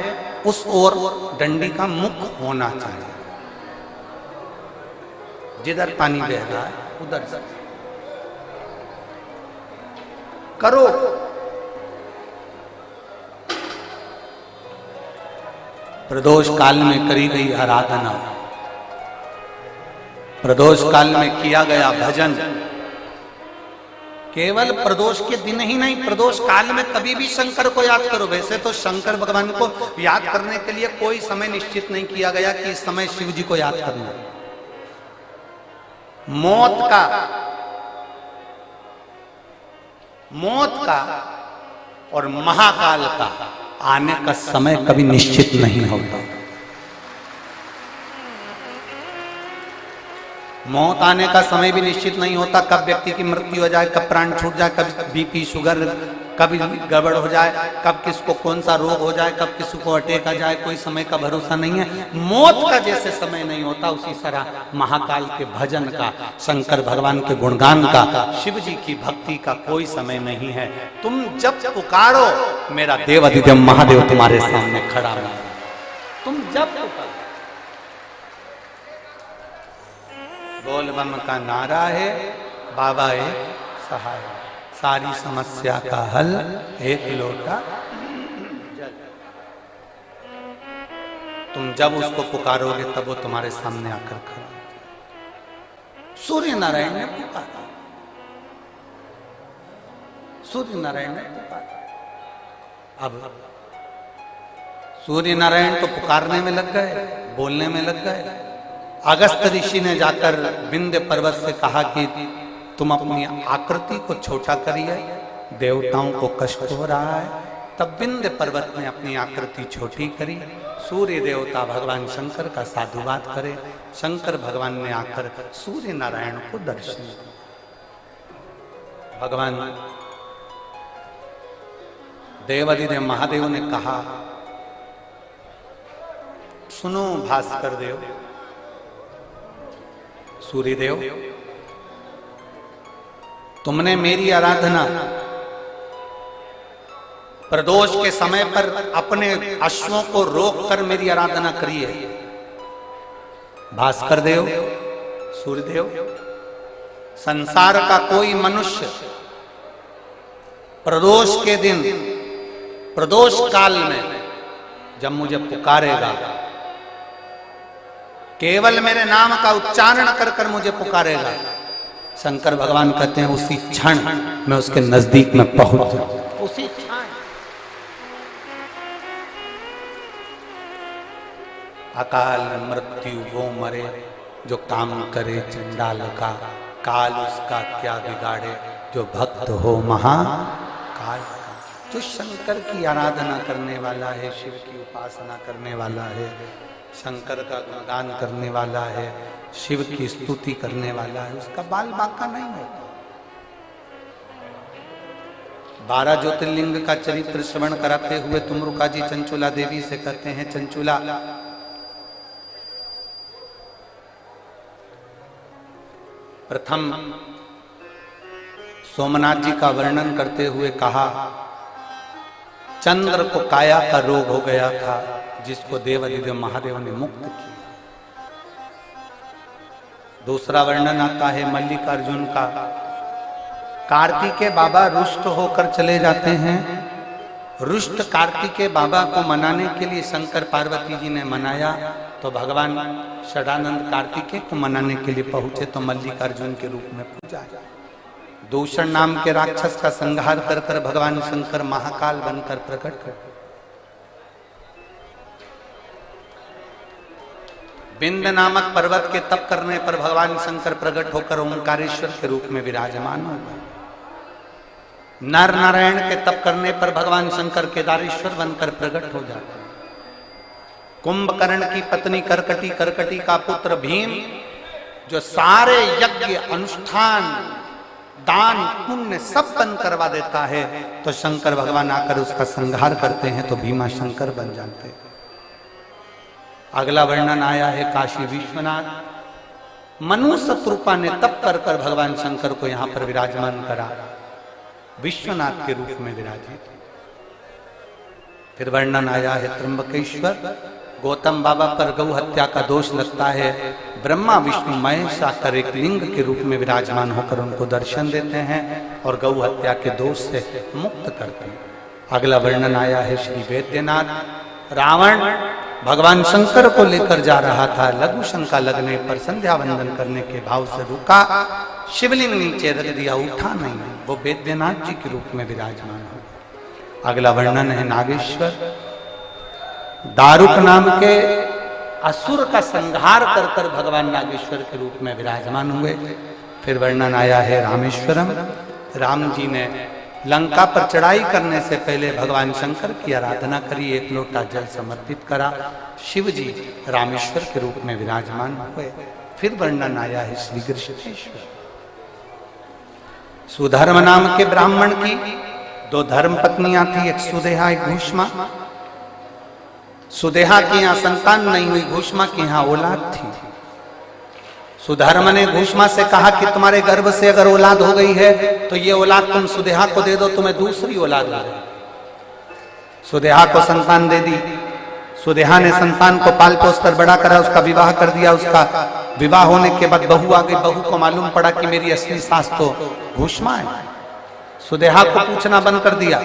उस ओर डंडी का मुख होना चाहिए। जिधर पानी बह रहा है उधर से करो। प्रदोष काल में करी गई आराधना, प्रदोष काल में किया गया भजन, केवल प्रदोष के दिन ही नहीं, प्रदोष काल में कभी भी शंकर को याद करो। वैसे तो शंकर भगवान को याद करने के लिए कोई समय निश्चित नहीं किया गया कि इस समय शिव जी को याद करना। मौत का और महाकाल का आने का समय कभी निश्चित नहीं होता। मौत आने का समय भी निश्चित नहीं होता, कब व्यक्ति की मृत्यु हो जाए, कब प्राण छूट जाए, कब बीपी शुगर कभी गड़बड़ हो जाए, कब किसको कौन सा रोग हो जाए, कब किसी को अटैक आ जाए, कोई समय का भरोसा नहीं है। मौत का जैसे समय नहीं होता, उसी तरह महाकाल के भजन का, शंकर भगवान के गुणगान का, शिव जी की भक्ति का कोई समय नहीं है। तुम जब पुकारो, मेरा देवाधिदेव महादेव तुम्हारे सामने खड़ा है। तुम जब पुकारो, बोल बम का नारा है, बाबा एक सहाय, सारी समस्या का हल एक लोटा जल। तुम जब उसको पुकारोगे तब वो तुम्हारे सामने आकर खड़ा। सूर्य नारायण ने पुकारा, सूर्य नारायण ने पुकारा। अब सूर्य नारायण तो पुकारने में लग गए, बोलने में लग गए। अगस्त ऋषि ने जाकर विंध्य पर्वत से कहा कि तुम अपनी आकृति को छोटा करिए, देवताओं को कष्ट हो रहा है। तब विंध्य पर्वत ने अपनी आकृति छोटी करी। सूर्य देवता भगवान शंकर का साधुवाद करे। शंकर भगवान ने आकर सूर्य नारायण को दर्शन दिया। भगवान देवाधिदेव महादेव ने कहा, सुनो भास्कर देव, सूर्यदेव, तुमने मेरी आराधना प्रदोष के समय पर अपने अश्वों को रोककर मेरी आराधना करी है। भास्कर देव, सूर्यदेव, संसार का कोई मनुष्य प्रदोष के दिन, प्रदोष काल में जब मुझे पुकारेगा, केवल मेरे नाम का उच्चारण कर कर मुझे पुकारेगा, शंकर भगवान कहते हैं उसी क्षण मैं उसके नजदीक में पहुंच जाऊं। उसी क्षण अकाल मृत्यु वो मरे जो काम करे चंडाल का, काल उसका क्या बिगाड़े जो भक्त हो महाकाल का। जो शंकर की आराधना करने वाला है, शिव की उपासना करने वाला है, शंकर का गुणगान करने वाला है, शिव की स्तुति करने वाला है, उसका बाल बांका नहीं होता। 12 ज्योतिर्लिंग का चरित्र श्रवण कराते हुए तुमरुका जी चंचुला देवी से कहते हैं, चंचुला, प्रथम सोमनाथ जी का वर्णन करते हुए कहा, चंद्र को काया का रोग हो गया था, जिसको देवाधिदेव महादेव ने मुक्त किया। दूसरा वर्णन आता है मल्लिकार्जुन का, कार्तिकेय बाबा रुष्ट होकर चले जाते हैं। रुष्ट कार्तिकेय बाबा को मनाने के लिए शंकर पार्वती जी ने मनाया, तो भगवान षडानंद कार्तिकेय को मनाने के लिए पहुंचे तो मल्लिकार्जुन के रूप में पूजा। दूषण नाम के राक्षस का संहार कर कर भगवान शंकर महाकाल बनकर प्रकट कर। विंध्य नामक पर्वत के तप करने पर भगवान शंकर प्रकट होकर ओंकारेश्वर के रूप में विराजमान हो गए। नर नारायण के तप करने पर भगवान शंकर केदारेश्वर बनकर प्रकट हो जाते हैं। कुंभकर्ण की पत्नी करकटी, करकटी का पुत्र भीम, जो सारे यज्ञ अनुष्ठान दान पुण्य सब बंद करवा देता है, तो शंकर भगवान आकर उसका संहार करते हैं तो भीमा शंकर बन जाते हैं। अगला वर्णन आया है काशी विश्वनाथ। मनु शत्रुपा ने तप कर कर भगवान शंकर को यहां पर विराजमान करा, विश्वनाथ के रूप में विराजित। फिर वर्णन आया है त्र्यंबकेश्वर, गौतम बाबा पर गौ हत्या का दोष लगता है, ब्रह्मा विष्णु महेश आकर एक लिंग के रूप में विराजमान होकर उनको दर्शन देते हैं और गौ हत्या के दोष से मुक्त करते हैं। अगला वर्णन आया है श्री वैद्यनाथ, रावण भगवान शंकर को लेकर जा रहा था, लघु शंका लगने पर संध्या वंदन करने के भाव से रुका, शिवलिंग नीचे रख दिया, उठा नहीं, वो वैद्यनाथ जी के रूप में विराजमान हो। अगला वर्णन है नागेश्वर, दारुक नाम के असुर का संहार कर कर भगवान नागेश्वर के रूप में विराजमान हुए। फिर वर्णन आया है रामेश्वरम, राम जी ने लंका पर चढ़ाई करने से पहले भगवान शंकर की आराधना करी, एक लोटा जल समर्पित करा, शिव जी रामेश्वर के रूप में विराजमान हुए। फिर वर्णन आया है श्री कृष्णेश्वर, सुधर्म नाम के ब्राह्मण की दो धर्म पत्नियां थी, एक सुदेहा एक घूष्मा। सुदेहा की यहां संतान नहीं हुई, घूष्मा की यहां औलाद थी। सुधर्म ने घूष्मा से कहा कि तुम्हारे गर्भ से अगर औलाद हो गई है तो ये औलाद तुम सुदेहा को दे दो, तुम्हें दूसरी औलाद हो जाए। सुदेहा को संतान दे दी, सुदेहा ने संतान को पाल पोस कर बड़ा करा, उसका विवाह कर दिया। उसका विवाह होने के बाद बहू आ गई, बहू को मालूम पड़ा कि मेरी असली सास तो घूष्मा है। सुदेहा को पूछना बंद कर दिया।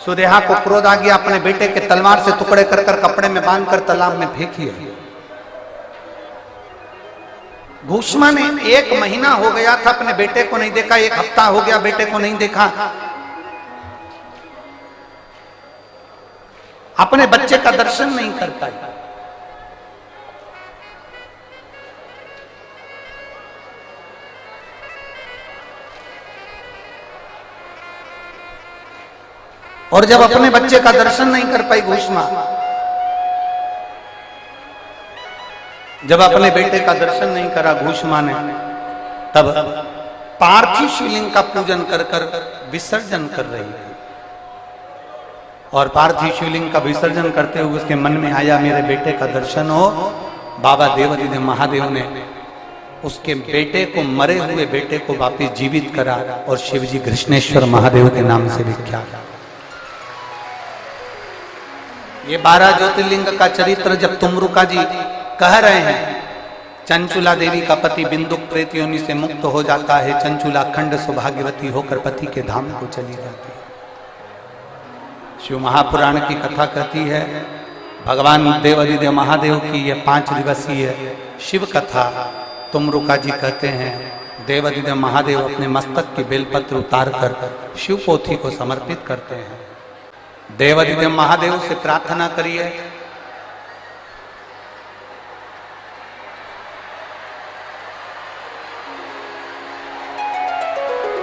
सुदेहा को क्रोध आ गया, अपने बेटे के तलवार से टुकड़े कर कर कपड़े में बांध कर तालाब में फेंक दिया। घूष्मा ने 1 महीना हो गया था अपने बेटे को नहीं देखा, 1 हफ्ता हो गया बेटे को नहीं देखा, अपने बच्चे का दर्शन नहीं कर पाई। और जब अपने बच्चे का दर्शन नहीं कर पाई घूष्मा, जब अपने बेटे का दर्शन नहीं करा घूष्मा ने, तब पार्थिव शिवलिंग का पूजन कर कर विसर्जन कर रही थी। और पार्थिव शिवलिंग का विसर्जन करते हुए उसके मन में आया मेरे बेटे का दर्शन हो। बाबा देवादिदेव महादेव ने उसके बेटे को, मरे हुए बेटे को वापिस जीवित करा और शिवजी कृष्णेश्वर महादेव के नाम से विख्यात। ये 12 ज्योतिर्लिंग का चरित्र जब तुमरुका जी कह रहे हैं, चंचुला देवी का पति बिंदुक प्रेत योनि से मुक्त हो जाता है, चंचुला अखंड सौभाग्यवती होकर पति के धाम को चली जाती है। शिव महापुराण की कथा कहती है, भगवान देवादिदेव महादेव की यह 5 दिवसीय शिव कथा तुमरुका जी कहते हैं, देवादिदेव महादेव अपने मस्तक की बेलपत्र उतार कर शिव पोथी को समर्पित करते हैं। देवादिदेव महादेव से प्रार्थना करिए,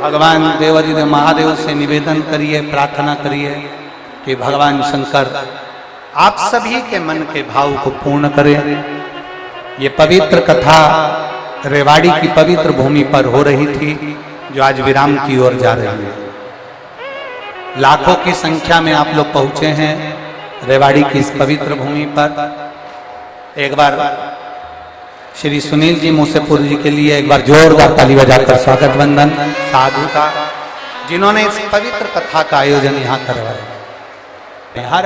भगवान देवादिदेव महादेव से निवेदन करिए, प्रार्थना करिए कि भगवान शंकर आप सभी के मन के भाव को पूर्ण करें। ये पवित्र कथा रेवाड़ी की पवित्र भूमि पर हो रही थी, जो आज विराम की ओर जा रही है। लाखों की संख्या में आप लोग पहुंचे हैं रेवाड़ी की इस पवित्र भूमि पर। एक बार श्री सुनील जी मूसेपुर जी के लिए एक बार जोरदार ताली बजाकर स्वागत वंदन साधु का, जिन्होंने इस पवित्र कथा का आयोजन यहाँ करवाया। हर हर